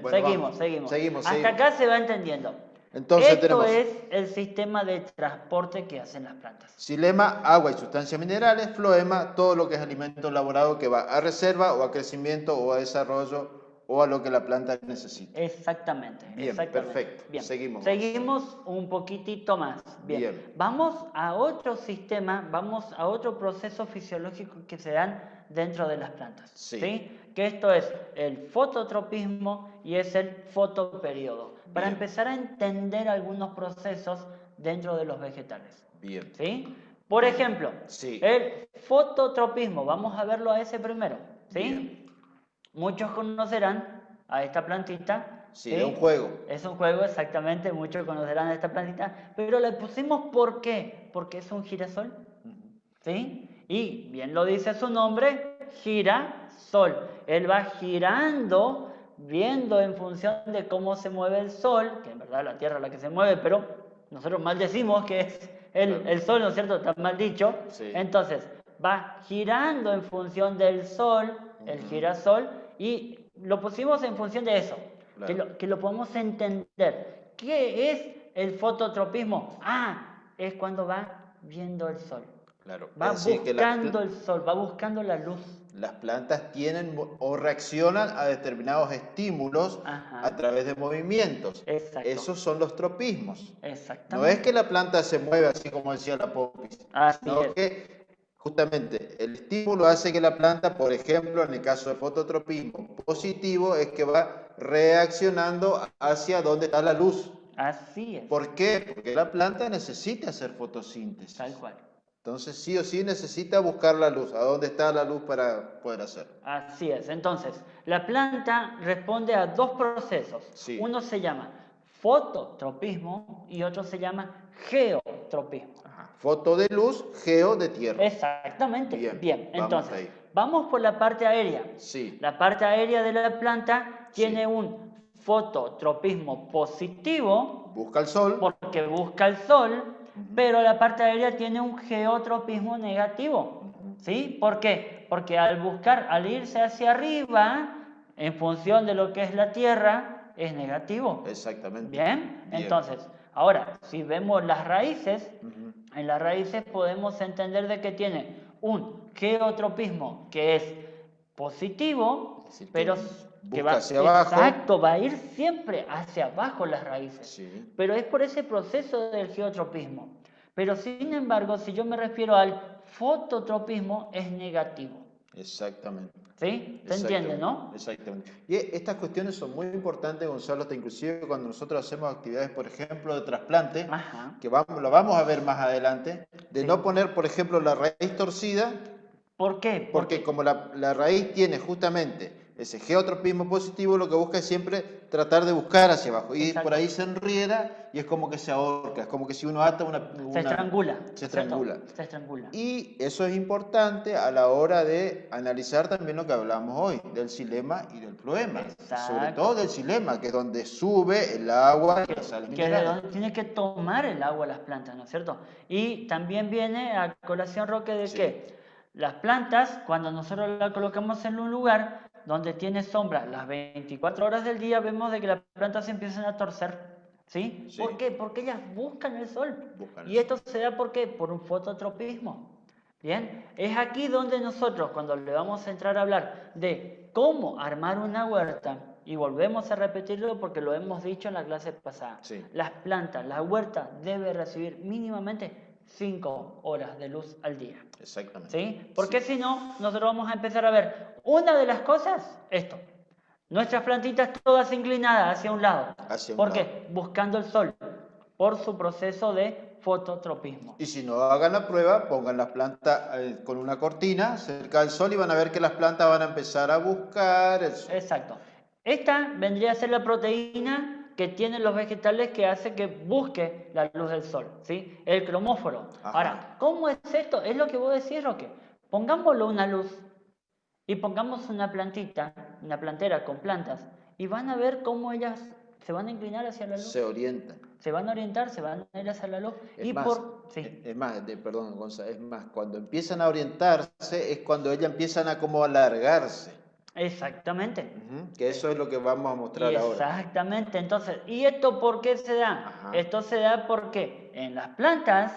[SPEAKER 2] Bueno,
[SPEAKER 1] Seguimos.
[SPEAKER 2] seguimos.
[SPEAKER 1] Hasta acá se va entendiendo.
[SPEAKER 2] Entonces
[SPEAKER 1] Esto
[SPEAKER 2] tenemos
[SPEAKER 1] es el sistema de transporte que hacen las plantas.
[SPEAKER 2] xilema, agua y sustancias minerales, floema, todo lo que es alimento elaborado que va a reserva o a crecimiento o a desarrollo o a lo que la planta necesita.
[SPEAKER 1] Exactamente.
[SPEAKER 2] Bien,
[SPEAKER 1] exactamente.
[SPEAKER 2] perfecto.
[SPEAKER 1] Bien.
[SPEAKER 2] Seguimos.
[SPEAKER 1] Seguimos un poquitito más.
[SPEAKER 2] Bien.
[SPEAKER 1] Vamos a otro sistema, vamos a otro proceso fisiológico que se dan dentro de las plantas.
[SPEAKER 2] Sí.
[SPEAKER 1] Que esto es el fototropismo y es el fotoperiodo. Para
[SPEAKER 2] Bien.
[SPEAKER 1] empezar a entender algunos procesos dentro de los vegetales.
[SPEAKER 2] Bien.
[SPEAKER 1] ¿Sí? Por ejemplo,
[SPEAKER 2] Sí.
[SPEAKER 1] el fototropismo, vamos a verlo a ese primero. ¿Sí?
[SPEAKER 2] Bien.
[SPEAKER 1] Muchos conocerán a esta plantita.
[SPEAKER 2] Sí, es un juego.
[SPEAKER 1] Es un juego, exactamente, muchos conocerán a esta plantita, pero le pusimos ¿por qué? Porque es un girasol, ¿sí? Y bien lo dice su nombre, girasol. Él va girando, viendo en función de cómo se mueve el sol, que en verdad la Tierra es la que se mueve, pero nosotros mal decimos que es el sol, ¿no es cierto? Está mal dicho.
[SPEAKER 2] Sí.
[SPEAKER 1] Entonces, va girando en función del sol, el girasol, y lo pusimos en función de eso.
[SPEAKER 2] Claro.
[SPEAKER 1] Que lo podamos entender. ¿Qué es el fototropismo? Es cuando va viendo el sol.
[SPEAKER 2] Claro.
[SPEAKER 1] Va
[SPEAKER 2] Es decir, que
[SPEAKER 1] buscando el sol, va buscando la luz.
[SPEAKER 2] las plantas tienen o reaccionan a determinados estímulos
[SPEAKER 1] Ajá.
[SPEAKER 2] a través de movimientos.
[SPEAKER 1] Exacto.
[SPEAKER 2] Esos son los tropismos.
[SPEAKER 1] Exactamente.
[SPEAKER 2] No es que la planta se mueva así como decía la popis,
[SPEAKER 1] Así
[SPEAKER 2] sino
[SPEAKER 1] es.
[SPEAKER 2] que justamente el estímulo hace que la planta, por ejemplo, en el caso del fototropismo positivo, es que va reaccionando hacia donde está la luz.
[SPEAKER 1] Así es.
[SPEAKER 2] ¿Por qué? Porque la planta necesita hacer fotosíntesis.
[SPEAKER 1] Tal cual.
[SPEAKER 2] Entonces sí o sí necesita buscar la luz. ¿A dónde está la luz para poder hacerlo?
[SPEAKER 1] Así es. Entonces, la planta responde a 2 procesos.
[SPEAKER 2] Sí.
[SPEAKER 1] Uno se llama fototropismo y otro se llama geotropismo.
[SPEAKER 2] Ajá. Foto de luz, geo de tierra.
[SPEAKER 1] Exactamente.
[SPEAKER 2] Bien, vamos
[SPEAKER 1] Entonces,
[SPEAKER 2] ahí.
[SPEAKER 1] vamos por la parte aérea.
[SPEAKER 2] Sí.
[SPEAKER 1] La parte aérea de la planta tiene
[SPEAKER 2] Sí.
[SPEAKER 1] un fototropismo positivo
[SPEAKER 2] Busca el sol.
[SPEAKER 1] porque busca el sol, pero la parte aérea tiene un geotropismo negativo. ¿Sí? ¿Por qué? Porque al irse hacia arriba, en función de lo que es la tierra, es negativo.
[SPEAKER 2] Exactamente.
[SPEAKER 1] Bien.
[SPEAKER 2] Bien.
[SPEAKER 1] Entonces, ahora, si vemos las raíces,
[SPEAKER 2] Ujú.
[SPEAKER 1] en las raíces podemos entender de que tiene un geotropismo que es positivo,
[SPEAKER 2] Es decir, que
[SPEAKER 1] pero que
[SPEAKER 2] busca hacia abajo.
[SPEAKER 1] exacto, va a ir siempre hacia abajo las raíces.
[SPEAKER 2] Sí.
[SPEAKER 1] Pero es por ese proceso del geotropismo. Pero sin embargo, si yo me refiero al fototropismo, es negativo.
[SPEAKER 2] Exactamente.
[SPEAKER 1] ¿Sí? ¿Se entiende, no?
[SPEAKER 2] Exactamente. Y estas cuestiones son muy importantes, Gonzalo, hasta inclusive cuando nosotros hacemos actividades, por ejemplo, de trasplante,
[SPEAKER 1] Ajá.
[SPEAKER 2] que lo vamos a ver más adelante, de
[SPEAKER 1] Sí.
[SPEAKER 2] no poner, por ejemplo, la raíz torcida
[SPEAKER 1] ¿Por qué?
[SPEAKER 2] Porque como la raíz tiene justamente ese geotropismo positivo, lo que busca es siempre tratar de buscar hacia abajo. Y
[SPEAKER 1] Exacto.
[SPEAKER 2] por ahí se enrieda y es como que se ahorca, es como que si uno ata
[SPEAKER 1] Se estrangula.
[SPEAKER 2] Se
[SPEAKER 1] ¿cierto?
[SPEAKER 2] estrangula.
[SPEAKER 1] Se estrangula.
[SPEAKER 2] Y eso es importante a la hora de analizar también lo que hablamos hoy, del xilema y del floema.
[SPEAKER 1] Exacto.
[SPEAKER 2] Sobre todo del xilema, que es donde sube el agua y las sales
[SPEAKER 1] Que es de
[SPEAKER 2] minerales.
[SPEAKER 1] donde tiene que tomar el agua las plantas, ¿no es cierto? Y también viene a colación, Roque, de
[SPEAKER 2] Sí.
[SPEAKER 1] que las plantas, cuando nosotros las colocamos en un lugar donde tiene sombra las 24 horas del día, vemos de que las plantas se empiezan a torcer, ¿sí?
[SPEAKER 2] Sí.
[SPEAKER 1] ¿Por qué? Porque ellas buscan el sol.
[SPEAKER 2] Buscan el
[SPEAKER 1] Y esto se da ¿por qué? Por un fototropismo. Bien, es aquí donde nosotros, cuando le vamos a entrar a hablar de cómo armar una huerta, y volvemos a repetirlo porque lo hemos dicho en la clase pasada,
[SPEAKER 2] Sí.
[SPEAKER 1] las plantas, la huerta debe recibir mínimamente 5 horas de luz al día.
[SPEAKER 2] Exactamente.
[SPEAKER 1] ¿Sí? Porque si no, nosotros vamos a empezar a ver una de las cosas, esto. Nuestras plantitas todas inclinadas hacia un lado.
[SPEAKER 2] Hacia un
[SPEAKER 1] ¿Por
[SPEAKER 2] lado.
[SPEAKER 1] qué? Buscando el sol, por su proceso de fototropismo.
[SPEAKER 2] Y si no hagan la prueba, pongan las plantas con una cortina cerca del sol y van a ver que las plantas van a empezar a buscar el sol.
[SPEAKER 1] Exacto. Esta vendría a ser la proteína que tienen los vegetales que hace que busque la luz del sol, ¿sí? El cromóforo.
[SPEAKER 2] Ajá.
[SPEAKER 1] Ahora, ¿cómo es esto? Es lo que vos decís, Roque. Pongámoslo una luz y pongamos una plantita, una plantera con plantas, y van a ver cómo ellas se van a inclinar hacia la luz.
[SPEAKER 2] Se orientan.
[SPEAKER 1] Se van a orientar, se van a ir hacia la luz.
[SPEAKER 2] Es más, perdón, Gonza, es más, cuando empiezan a orientarse es cuando ellas empiezan a como alargarse.
[SPEAKER 1] Exactamente.
[SPEAKER 2] Que eso es lo que vamos a mostrar ahora.
[SPEAKER 1] Exactamente. Entonces, ¿y esto por qué se da?
[SPEAKER 2] Ajá.
[SPEAKER 1] Esto se da porque en las plantas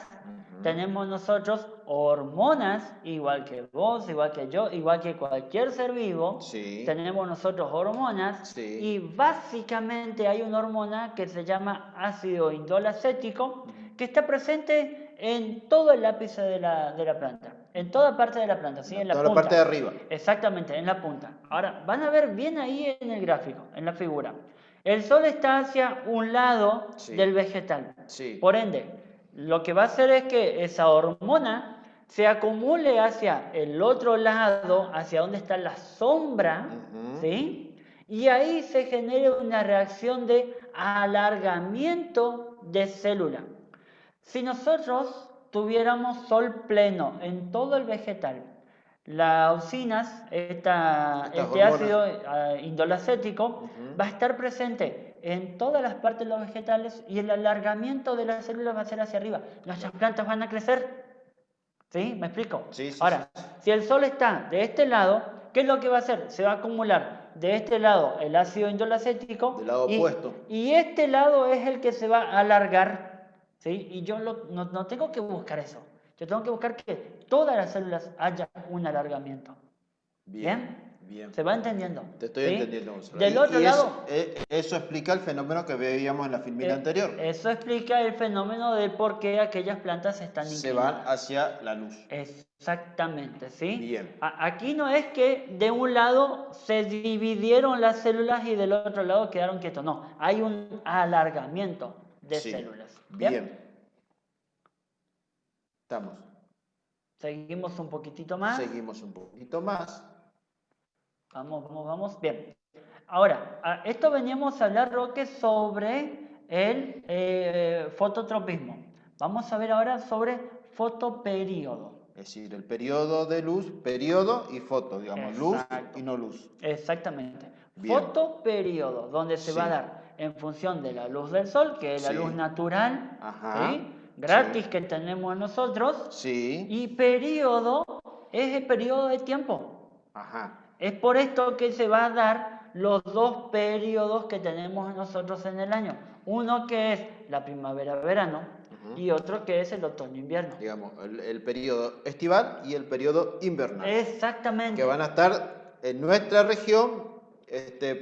[SPEAKER 1] tenemos nosotros hormonas, igual que vos, igual que yo, igual que cualquier ser vivo.
[SPEAKER 2] Sí.
[SPEAKER 1] Tenemos nosotros hormonas.
[SPEAKER 2] Sí.
[SPEAKER 1] Y básicamente hay una hormona que se llama ácido indolacético, que está presente en todo el ápice de la planta. En toda parte de la planta, ¿sí? En la
[SPEAKER 2] Toda la
[SPEAKER 1] punta.
[SPEAKER 2] parte de arriba.
[SPEAKER 1] Exactamente, en la punta. Ahora, van a ver bien ahí en el gráfico, en la figura. El sol está hacia un lado
[SPEAKER 2] Sí.
[SPEAKER 1] del vegetal.
[SPEAKER 2] Sí.
[SPEAKER 1] Por ende, lo que va a hacer es que esa hormona se acumule hacia el otro lado, hacia donde está la sombra, ¿sí? Y ahí se genere una reacción de alargamiento de célula. Si nosotros tuviéramos sol pleno en todo el vegetal, las auxinas, este
[SPEAKER 2] hormonas.
[SPEAKER 1] ácido indolacético, va a estar presente en todas las partes de los vegetales y el alargamiento de las células va a ser hacia arriba. Nuestras plantas van a crecer. ¿Sí? ¿Me explico?
[SPEAKER 2] Sí, sí,
[SPEAKER 1] Ahora, si el sol está de este lado, ¿qué es lo que va a hacer? Se va a acumular de este lado el ácido indolacético.
[SPEAKER 2] Del lado opuesto.
[SPEAKER 1] Y este lado es el que se va a alargar. ¿Sí? Y yo no tengo que buscar eso. Yo tengo que buscar que todas las células haya un alargamiento. ¿Bien?
[SPEAKER 2] Bien.
[SPEAKER 1] ¿Se va entendiendo?
[SPEAKER 2] Te estoy
[SPEAKER 1] ¿Sí?
[SPEAKER 2] entendiendo, Gonzalo.
[SPEAKER 1] Del otro lado...
[SPEAKER 2] Eso explica el fenómeno que veíamos en la filmina anterior.
[SPEAKER 1] Eso explica el fenómeno de por qué aquellas plantas están
[SPEAKER 2] Se
[SPEAKER 1] inclinadas.
[SPEAKER 2] van hacia la luz.
[SPEAKER 1] Exactamente, ¿sí?
[SPEAKER 2] Bien.
[SPEAKER 1] Aquí no es que de un lado se dividieron las células y del otro lado quedaron quietos. No, hay un alargamiento de
[SPEAKER 2] Sí.
[SPEAKER 1] células.
[SPEAKER 2] Bien. Estamos.
[SPEAKER 1] Seguimos un poquitito más.
[SPEAKER 2] Seguimos un poquito más.
[SPEAKER 1] Vamos. Bien. Ahora, esto veníamos a hablar, Roque, sobre el fototropismo. Vamos a ver ahora sobre fotoperíodo.
[SPEAKER 2] Es decir, el periodo de luz, periodo y foto, digamos, luz
[SPEAKER 1] Exacto.
[SPEAKER 2] y no luz.
[SPEAKER 1] Exactamente.
[SPEAKER 2] Bien.
[SPEAKER 1] Fotoperíodo, donde se
[SPEAKER 2] Sí.
[SPEAKER 1] va a dar en función de la luz del sol, que es la
[SPEAKER 2] Sí.
[SPEAKER 1] luz natural,
[SPEAKER 2] Ajá.
[SPEAKER 1] ¿sí? Gratis
[SPEAKER 2] Sí.
[SPEAKER 1] que tenemos nosotros.
[SPEAKER 2] Sí.
[SPEAKER 1] Y periodo es el periodo de tiempo.
[SPEAKER 2] Ajá.
[SPEAKER 1] Es por esto que se va a dar los dos periodos que tenemos nosotros en el año. Uno que es la primavera-verano y otro que es el otoño-invierno.
[SPEAKER 2] Digamos, el periodo estival y el periodo invernal.
[SPEAKER 1] Exactamente.
[SPEAKER 2] Que van a estar en nuestra región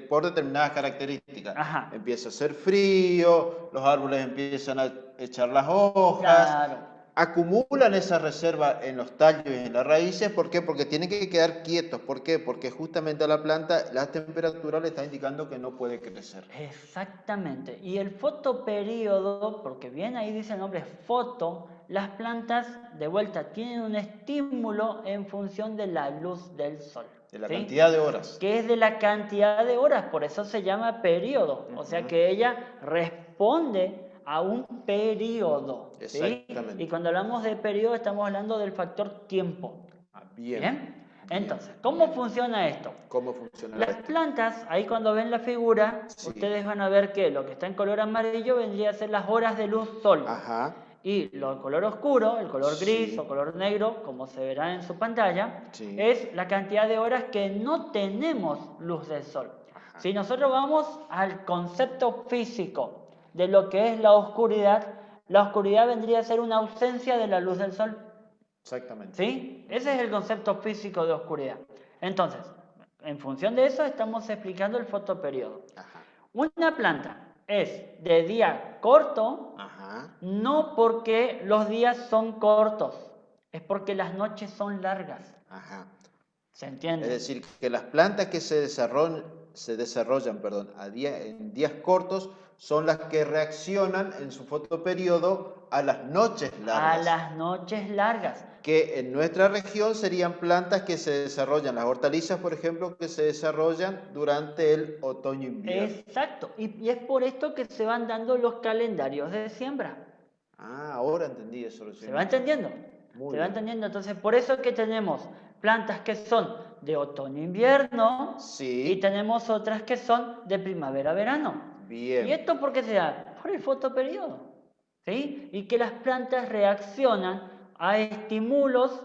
[SPEAKER 2] por determinadas características.
[SPEAKER 1] Ajá.
[SPEAKER 2] Empieza a hacer frío, los árboles empiezan a echar las hojas,
[SPEAKER 1] Claro.
[SPEAKER 2] acumulan esa reserva en los tallos y en las raíces. ¿Por qué? Porque tienen que quedar quietos. ¿Por qué? Porque justamente a la planta la temperatura le está indicando que no puede crecer.
[SPEAKER 1] Exactamente. Y el fotoperíodo, porque bien ahí dice el nombre foto, las plantas de vuelta tienen un estímulo en función de la luz del sol.
[SPEAKER 2] De la
[SPEAKER 1] ¿sí?
[SPEAKER 2] cantidad de horas.
[SPEAKER 1] Que es de la cantidad de horas, por eso se llama periodo. O sea que ella responde a un periodo. ¿sí?
[SPEAKER 2] Exactamente.
[SPEAKER 1] Y cuando hablamos de periodo estamos hablando del factor tiempo.
[SPEAKER 2] Bien.
[SPEAKER 1] ¿Bien? Entonces, ¿cómo funciona esto?
[SPEAKER 2] ¿Cómo funciona
[SPEAKER 1] Las
[SPEAKER 2] esto?
[SPEAKER 1] plantas, ahí cuando ven la figura,
[SPEAKER 2] Sí.
[SPEAKER 1] ustedes van a ver que lo que está en color amarillo vendría a ser las horas de luz sol.
[SPEAKER 2] Ajá.
[SPEAKER 1] Y lo color oscuro, el color gris
[SPEAKER 2] Sí.
[SPEAKER 1] o color negro, como se verá en su pantalla,
[SPEAKER 2] Sí.
[SPEAKER 1] es la cantidad de horas que no tenemos luz del sol.
[SPEAKER 2] Ajá.
[SPEAKER 1] Si nosotros vamos al concepto físico de lo que es la oscuridad vendría a ser una ausencia de la luz del sol.
[SPEAKER 2] Exactamente.
[SPEAKER 1] ¿Sí? Ese es el concepto físico de oscuridad. Entonces, en función de eso estamos explicando el fotoperiodo.
[SPEAKER 2] Ajá.
[SPEAKER 1] Una planta es de día corto,
[SPEAKER 2] Ajá.
[SPEAKER 1] no porque los días son cortos, es porque las noches son largas.
[SPEAKER 2] Ajá.
[SPEAKER 1] ¿Se entiende?
[SPEAKER 2] Es decir, que las plantas que se desarrollan en días cortos son las que reaccionan en su fotoperiodo a las noches largas.
[SPEAKER 1] A las noches largas.
[SPEAKER 2] Que en nuestra región serían plantas que se desarrollan, las hortalizas, por ejemplo, que se desarrollan durante el otoño-invierno.
[SPEAKER 1] Exacto. Y es por esto que se van dando los calendarios de siembra.
[SPEAKER 2] Ah, ahora entendí eso.
[SPEAKER 1] ¿Se va entendiendo?
[SPEAKER 2] Muy
[SPEAKER 1] Se va
[SPEAKER 2] bien.
[SPEAKER 1] entendiendo. Entonces, por eso es que tenemos plantas que son de otoño-invierno
[SPEAKER 2] Sí.
[SPEAKER 1] y tenemos otras que son de primavera-verano.
[SPEAKER 2] Bien.
[SPEAKER 1] ¿Y esto por qué se da? Por el fotoperiodo. ¿Sí? Y que las plantas reaccionan a estímulos,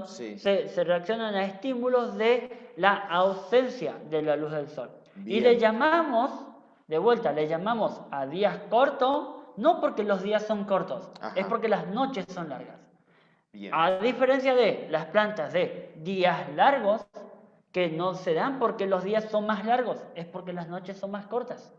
[SPEAKER 2] Sí.
[SPEAKER 1] se reaccionan a estímulos de la ausencia de la luz del sol. Y
[SPEAKER 2] Bien.
[SPEAKER 1] le llamamos, de vuelta, le llamamos a días cortos, no porque los días son cortos,
[SPEAKER 2] Ajá.
[SPEAKER 1] es porque las noches son largas.
[SPEAKER 2] Bien.
[SPEAKER 1] A diferencia de las plantas de días largos, que no se dan porque los días son más largos, es porque las noches son más cortas.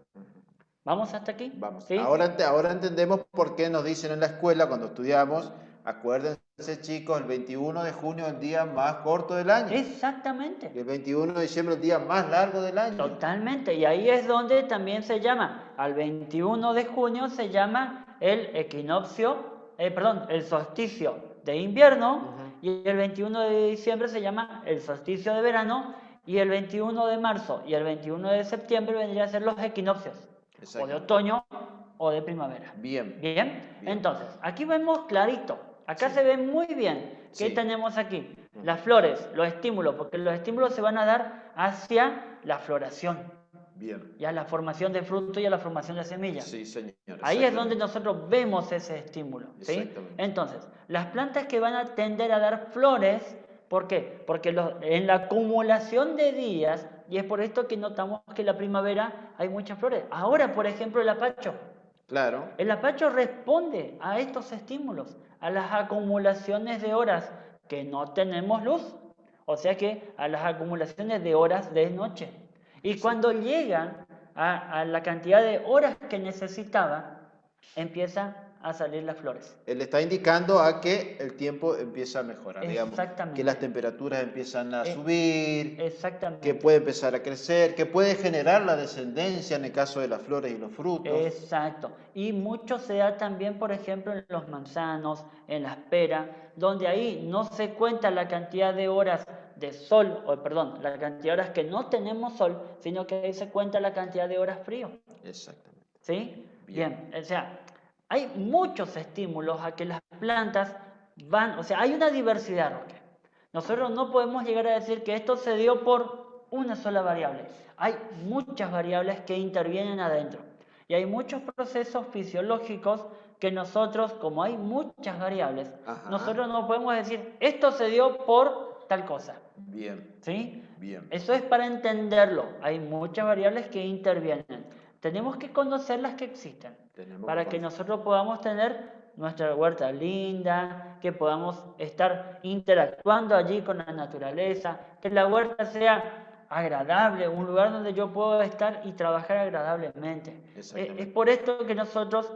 [SPEAKER 1] ¿Vamos hasta aquí?
[SPEAKER 2] Vamos.
[SPEAKER 1] ¿Sí?
[SPEAKER 2] Ahora entendemos por qué nos dicen en la escuela cuando estudiamos, acuérdense chicos, el 21 de junio es el día más corto del año.
[SPEAKER 1] Exactamente.
[SPEAKER 2] Y el 21 de diciembre el día más largo del año.
[SPEAKER 1] Totalmente. Y ahí es donde también se llama, al 21 de junio se llama el el solsticio de invierno, y el 21 de diciembre se llama el solsticio de verano, y el 21 de marzo y el 21 de septiembre vendrían a ser los equinoccios, o de otoño o de primavera.
[SPEAKER 2] Bien.
[SPEAKER 1] Bien. Entonces, aquí vemos clarito, acá
[SPEAKER 2] Sí.
[SPEAKER 1] se ve muy bien. ¿Qué
[SPEAKER 2] Sí.
[SPEAKER 1] tenemos aquí? Las flores, los estímulos, porque los estímulos se van a dar hacia la floración,
[SPEAKER 2] Bien.
[SPEAKER 1] y a la formación de fruto y a la formación de semillas.
[SPEAKER 2] Sí, señor.
[SPEAKER 1] Ahí es donde nosotros vemos ese estímulo. ¿sí?
[SPEAKER 2] Exactamente.
[SPEAKER 1] Entonces, las plantas que van a tender a dar flores, ¿por qué? Porque en la acumulación de días, y es por esto que notamos que en la primavera hay muchas flores. Ahora, por ejemplo, el apacho.
[SPEAKER 2] Claro.
[SPEAKER 1] El apacho responde a estos estímulos, a las acumulaciones de horas que no tenemos luz, o sea que a las acumulaciones de horas de noche. Y cuando llegan a la cantidad de horas que necesitaba, empiezan a salir las flores.
[SPEAKER 2] Él está indicando a que el tiempo empieza a mejorar, digamos,
[SPEAKER 1] Exactamente.
[SPEAKER 2] que las temperaturas empiezan a subir,
[SPEAKER 1] Exactamente.
[SPEAKER 2] que puede empezar a crecer, que puede generar la descendencia en el caso de las flores y los frutos.
[SPEAKER 1] Exacto. Y mucho se da también, por ejemplo, en los manzanos, en las peras, donde ahí no se cuenta la cantidad de horas de sol, la cantidad de horas que no tenemos sol, sino que ahí se cuenta la cantidad de horas frío.
[SPEAKER 2] Exactamente.
[SPEAKER 1] ¿Sí?
[SPEAKER 2] Bien.
[SPEAKER 1] O sea, hay muchos estímulos a que las plantas hay una diversidad, Roque. Nosotros no podemos llegar a decir que esto se dio por una sola variable. Hay muchas variables que intervienen adentro. Y hay muchos procesos fisiológicos que nosotros, como hay muchas variables, nosotros no podemos decir, esto se dio por tal cosa.
[SPEAKER 2] Bien.
[SPEAKER 1] ¿Sí?
[SPEAKER 2] Bien.
[SPEAKER 1] Eso es para entenderlo. Hay muchas variables que intervienen. Tenemos que conocer las que existen para que nosotros podamos tener nuestra huerta linda, que podamos estar interactuando allí con la naturaleza, que la huerta sea agradable, un lugar donde yo puedo estar y trabajar agradablemente. Es por esto que nosotros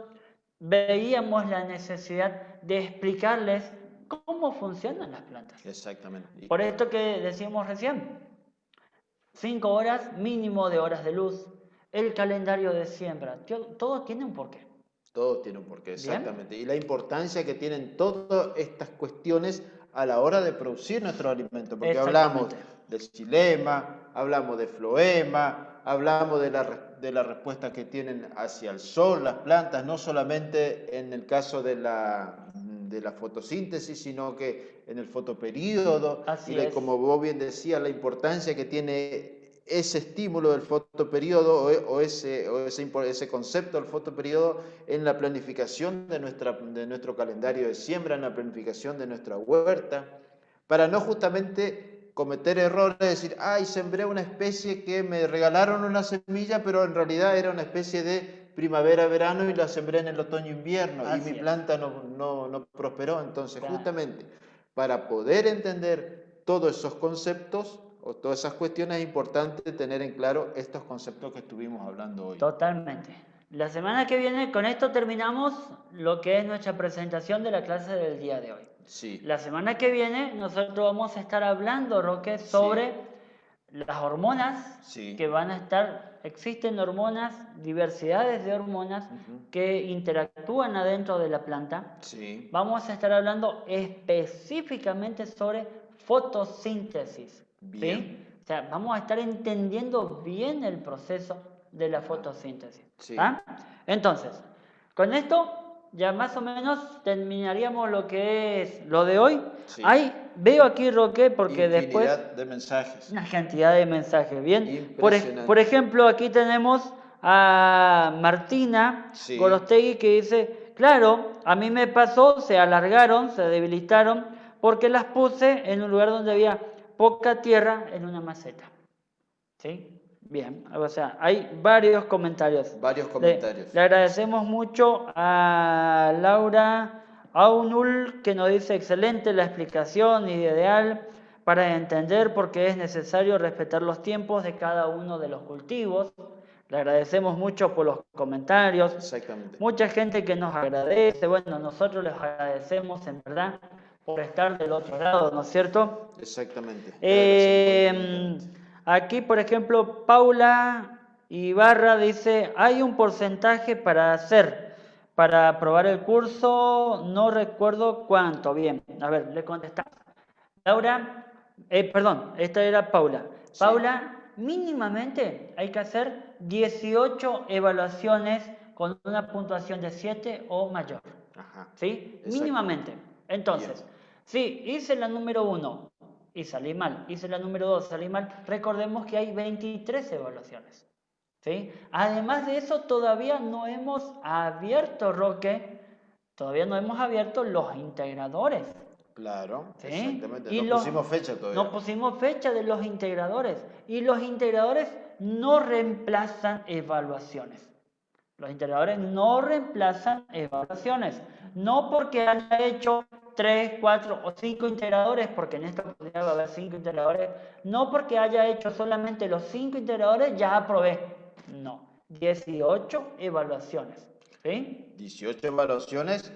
[SPEAKER 1] veíamos la necesidad de explicarles cómo funcionan las plantas.
[SPEAKER 2] Exactamente.
[SPEAKER 1] Por esto que decíamos recién, 5 horas mínimo de horas de luz, el calendario de siembra, todo tiene un porqué.
[SPEAKER 2] Todo tiene un porqué,
[SPEAKER 1] Bien.
[SPEAKER 2] exactamente. Y la importancia que tienen todas estas cuestiones a la hora de producir nuestros alimentos, porque hablamos
[SPEAKER 1] Exactamente.
[SPEAKER 2] del xilema, hablamos de floema, hablamos de la respuesta que tienen hacia el sol las plantas, no solamente en el caso de la fotosíntesis, sino que en el fotoperíodo,
[SPEAKER 1] Así
[SPEAKER 2] y de,
[SPEAKER 1] es.
[SPEAKER 2] como vos bien decías, la importancia que tiene ese estímulo del fotoperiodo o ese concepto del fotoperiodo en la planificación de nuestro calendario de siembra, en la planificación de nuestra huerta, para no justamente cometer errores de decir, ay, sembré una especie que me regalaron una semilla, pero en realidad era una especie de primavera-verano y la sembré en el otoño-invierno y mi
[SPEAKER 1] Así es.
[SPEAKER 2] planta no prosperó. Entonces,
[SPEAKER 1] Claro.
[SPEAKER 2] justamente, para poder entender todos esos conceptos o todas esas cuestiones, es importante tener en claro estos conceptos que estuvimos hablando hoy.
[SPEAKER 1] Totalmente. La semana que viene, con esto terminamos lo que es nuestra presentación de la clase del día de hoy.
[SPEAKER 2] Sí,
[SPEAKER 1] La semana que viene nosotros vamos a estar hablando, Roque, sobre las hormonas
[SPEAKER 2] sí,
[SPEAKER 1] que van a estar, existen hormonas, diversidades de hormonas que interactúan adentro de la planta.
[SPEAKER 2] sí,
[SPEAKER 1] Vamos a estar hablando específicamente sobre fotosíntesis,
[SPEAKER 2] bien,
[SPEAKER 1] ¿sí? O sea, vamos a estar entendiendo bien el proceso de la fotosíntesis.
[SPEAKER 2] sí.
[SPEAKER 1] ¿Tá? Entonces, con esto ya más o menos terminaríamos lo que es lo de hoy.
[SPEAKER 2] Sí.
[SPEAKER 1] Veo aquí, Roque, porque después
[SPEAKER 2] Infinidad de mensajes.
[SPEAKER 1] una cantidad de mensajes, ¿bien?
[SPEAKER 2] Impresionante.
[SPEAKER 1] Por ejemplo, aquí tenemos a Martina
[SPEAKER 2] Sí.
[SPEAKER 1] Gorostegui que dice, claro, a mí me pasó, se alargaron, se debilitaron, porque las puse en un lugar donde había poca tierra en una maceta. ¿Sí? Bien, o sea, hay varios comentarios.
[SPEAKER 2] Varios comentarios.
[SPEAKER 1] Le agradecemos mucho a Laura Aunul que nos dice excelente la explicación, ideal para entender por qué es necesario respetar los tiempos de cada uno de los cultivos. Le agradecemos mucho por los comentarios.
[SPEAKER 2] Exactamente.
[SPEAKER 1] Mucha gente que nos agradece. Bueno, nosotros les agradecemos en verdad por estar del otro lado, ¿no es cierto?
[SPEAKER 2] Exactamente. Te agradecemos infinitamente.
[SPEAKER 1] Aquí, por ejemplo, Paula Ibarra dice, hay un porcentaje para hacer, para aprobar el curso, no recuerdo cuánto. Bien, a ver, le contestamos. Laura, perdón, esta era Paula.
[SPEAKER 2] Sí.
[SPEAKER 1] Paula, mínimamente hay que hacer 18 evaluaciones con una puntuación de 7 o mayor.
[SPEAKER 2] Ajá.
[SPEAKER 1] ¿Sí?
[SPEAKER 2] Exacto.
[SPEAKER 1] Mínimamente. Entonces,
[SPEAKER 2] Bien.
[SPEAKER 1] si hice la número 1 y salí mal, hice la número 2, salí mal, recordemos que hay 23 evaluaciones. ¿Sí? Además de eso, todavía no hemos abierto, Roque, todavía no hemos abierto los integradores.
[SPEAKER 2] Claro,
[SPEAKER 1] ¿Sí?
[SPEAKER 2] exactamente.
[SPEAKER 1] Y
[SPEAKER 2] No pusimos fecha todavía.
[SPEAKER 1] No pusimos fecha de los integradores. Y los integradores no reemplazan evaluaciones. Los integradores no reemplazan evaluaciones. No porque haya hecho 3, 4 o 5 integradores, porque en esta oportunidad va a haber 5 integradores. No porque haya hecho solamente los 5 integradores, ya aprobé. No, 18 evaluaciones. ¿Sí?
[SPEAKER 2] 18 evaluaciones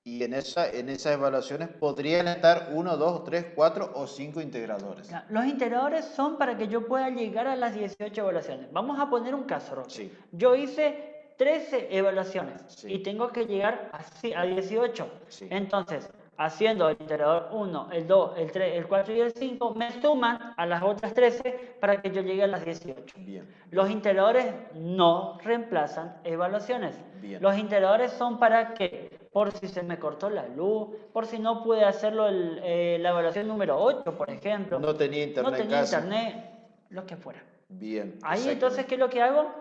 [SPEAKER 2] y en esas evaluaciones podrían estar 1, 2, 3, 4 o 5 integradores.
[SPEAKER 1] Los integradores son para que yo pueda llegar a las 18 evaluaciones. Vamos a poner un caso, Roque.
[SPEAKER 2] Sí.
[SPEAKER 1] Yo hice 13 evaluaciones
[SPEAKER 2] Sí.
[SPEAKER 1] y tengo que llegar a 18.
[SPEAKER 2] Sí.
[SPEAKER 1] Entonces, haciendo el integrador 1, el 2, el 3, el 4 y el 5, me suman a las otras 13 para que yo llegue a las 18.
[SPEAKER 2] Bien.
[SPEAKER 1] Los integradores no reemplazan evaluaciones.
[SPEAKER 2] Bien.
[SPEAKER 1] Los integradores son para que, por si se me cortó la luz, por si no pude hacerlo la evaluación número 8, por ejemplo.
[SPEAKER 2] No tenía internet
[SPEAKER 1] No
[SPEAKER 2] en
[SPEAKER 1] tenía
[SPEAKER 2] casa.
[SPEAKER 1] internet, lo que fuera.
[SPEAKER 2] Bien.
[SPEAKER 1] Ahí entonces, ¿qué es lo que hago?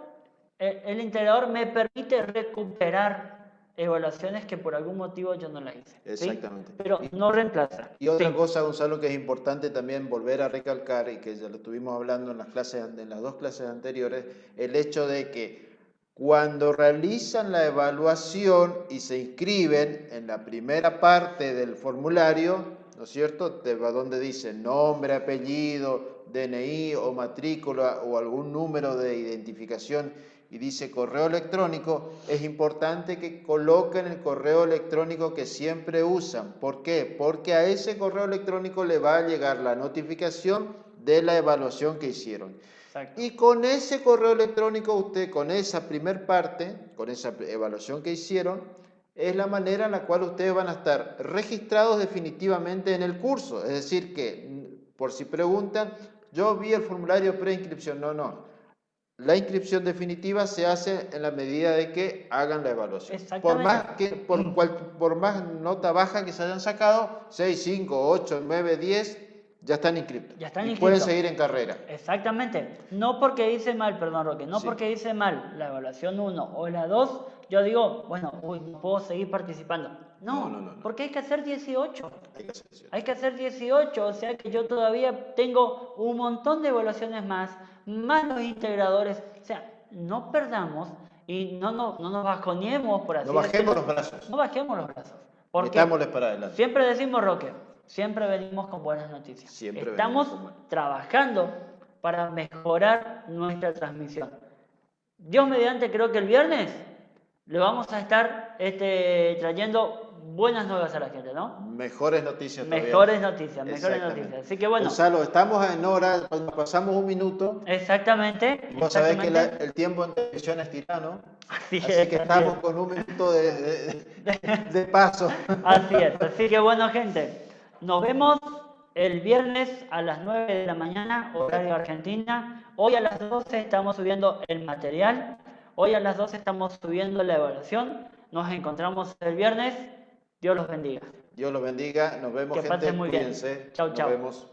[SPEAKER 1] El integrador me permite recuperar evaluaciones que por algún motivo yo no las hice. ¿sí?
[SPEAKER 2] Exactamente.
[SPEAKER 1] Pero no reemplaza.
[SPEAKER 2] Y otra
[SPEAKER 1] Sí.
[SPEAKER 2] cosa, Gonzalo, que es importante también volver a recalcar, y que ya lo estuvimos hablando en las dos clases anteriores, el hecho de que cuando realizan la evaluación y se inscriben en la primera parte del formulario, ¿no es cierto?, donde dice nombre, apellido, DNI o matrícula o algún número de identificación y dice correo electrónico, es importante que coloquen el correo electrónico que siempre usan. ¿Por qué? Porque a ese correo electrónico le va a llegar la notificación de la evaluación que hicieron.
[SPEAKER 1] Exacto.
[SPEAKER 2] Y con ese correo electrónico, usted, con esa primer parte, con esa evaluación que hicieron, es la manera en la cual ustedes van a estar registrados definitivamente en el curso. Es decir, que, por si preguntan, yo vi el formulario preinscripción. No, no. La inscripción definitiva se hace en la medida de que hagan la evaluación.
[SPEAKER 1] Exactamente.
[SPEAKER 2] Por más nota baja que se hayan sacado, 6, 5, 8, 9, 10, ya están inscritos.
[SPEAKER 1] Ya están
[SPEAKER 2] y
[SPEAKER 1] inscritos.
[SPEAKER 2] pueden seguir en carrera.
[SPEAKER 1] Exactamente. No porque hice mal, perdón Roque, no
[SPEAKER 2] Sí.
[SPEAKER 1] porque hice mal la evaluación 1 o la 2, yo digo, bueno, no puedo seguir participando. No, porque hay que hacer 18.
[SPEAKER 2] Hay que hacer eso.
[SPEAKER 1] Hay que hacer 18, o sea que yo todavía tengo un montón de evaluaciones más los integradores. O sea, no perdamos y no nos bajoneemos, por así
[SPEAKER 2] No bajemos
[SPEAKER 1] decirlo.
[SPEAKER 2] los brazos.
[SPEAKER 1] No bajemos los brazos. Porque
[SPEAKER 2] Metámosles para adelante.
[SPEAKER 1] siempre decimos, Roque, siempre venimos con buenas noticias.
[SPEAKER 2] Siempre
[SPEAKER 1] Estamos
[SPEAKER 2] venimos con buenas.
[SPEAKER 1] trabajando para mejorar nuestra transmisión. Dios mediante, creo que el viernes le vamos a estar trayendo buenas nuevas a la gente, ¿no?
[SPEAKER 2] Mejores noticias todavía.
[SPEAKER 1] Mejores noticias.
[SPEAKER 2] Exactamente.
[SPEAKER 1] Así que bueno.
[SPEAKER 2] Gonzalo, estamos en hora, cuando pasamos un minuto.
[SPEAKER 1] Exactamente.
[SPEAKER 2] Vos sabés que el tiempo en televisión es tirano.
[SPEAKER 1] Así
[SPEAKER 2] Así
[SPEAKER 1] es,
[SPEAKER 2] que
[SPEAKER 1] así
[SPEAKER 2] estamos
[SPEAKER 1] es.
[SPEAKER 2] con un minuto de paso.
[SPEAKER 1] Así es. Así que bueno, gente, nos vemos el viernes a las 9 de la mañana, horario Argentina. Hoy a las 12 estamos subiendo el material. Hoy a las 12 estamos subiendo la evaluación. Nos encontramos el viernes. Dios los bendiga.
[SPEAKER 2] Dios los bendiga. Nos vemos,
[SPEAKER 1] Que
[SPEAKER 2] gente.
[SPEAKER 1] pasen muy bien.
[SPEAKER 2] Cuídense.
[SPEAKER 1] Chau,
[SPEAKER 2] Nos
[SPEAKER 1] chau.
[SPEAKER 2] vemos.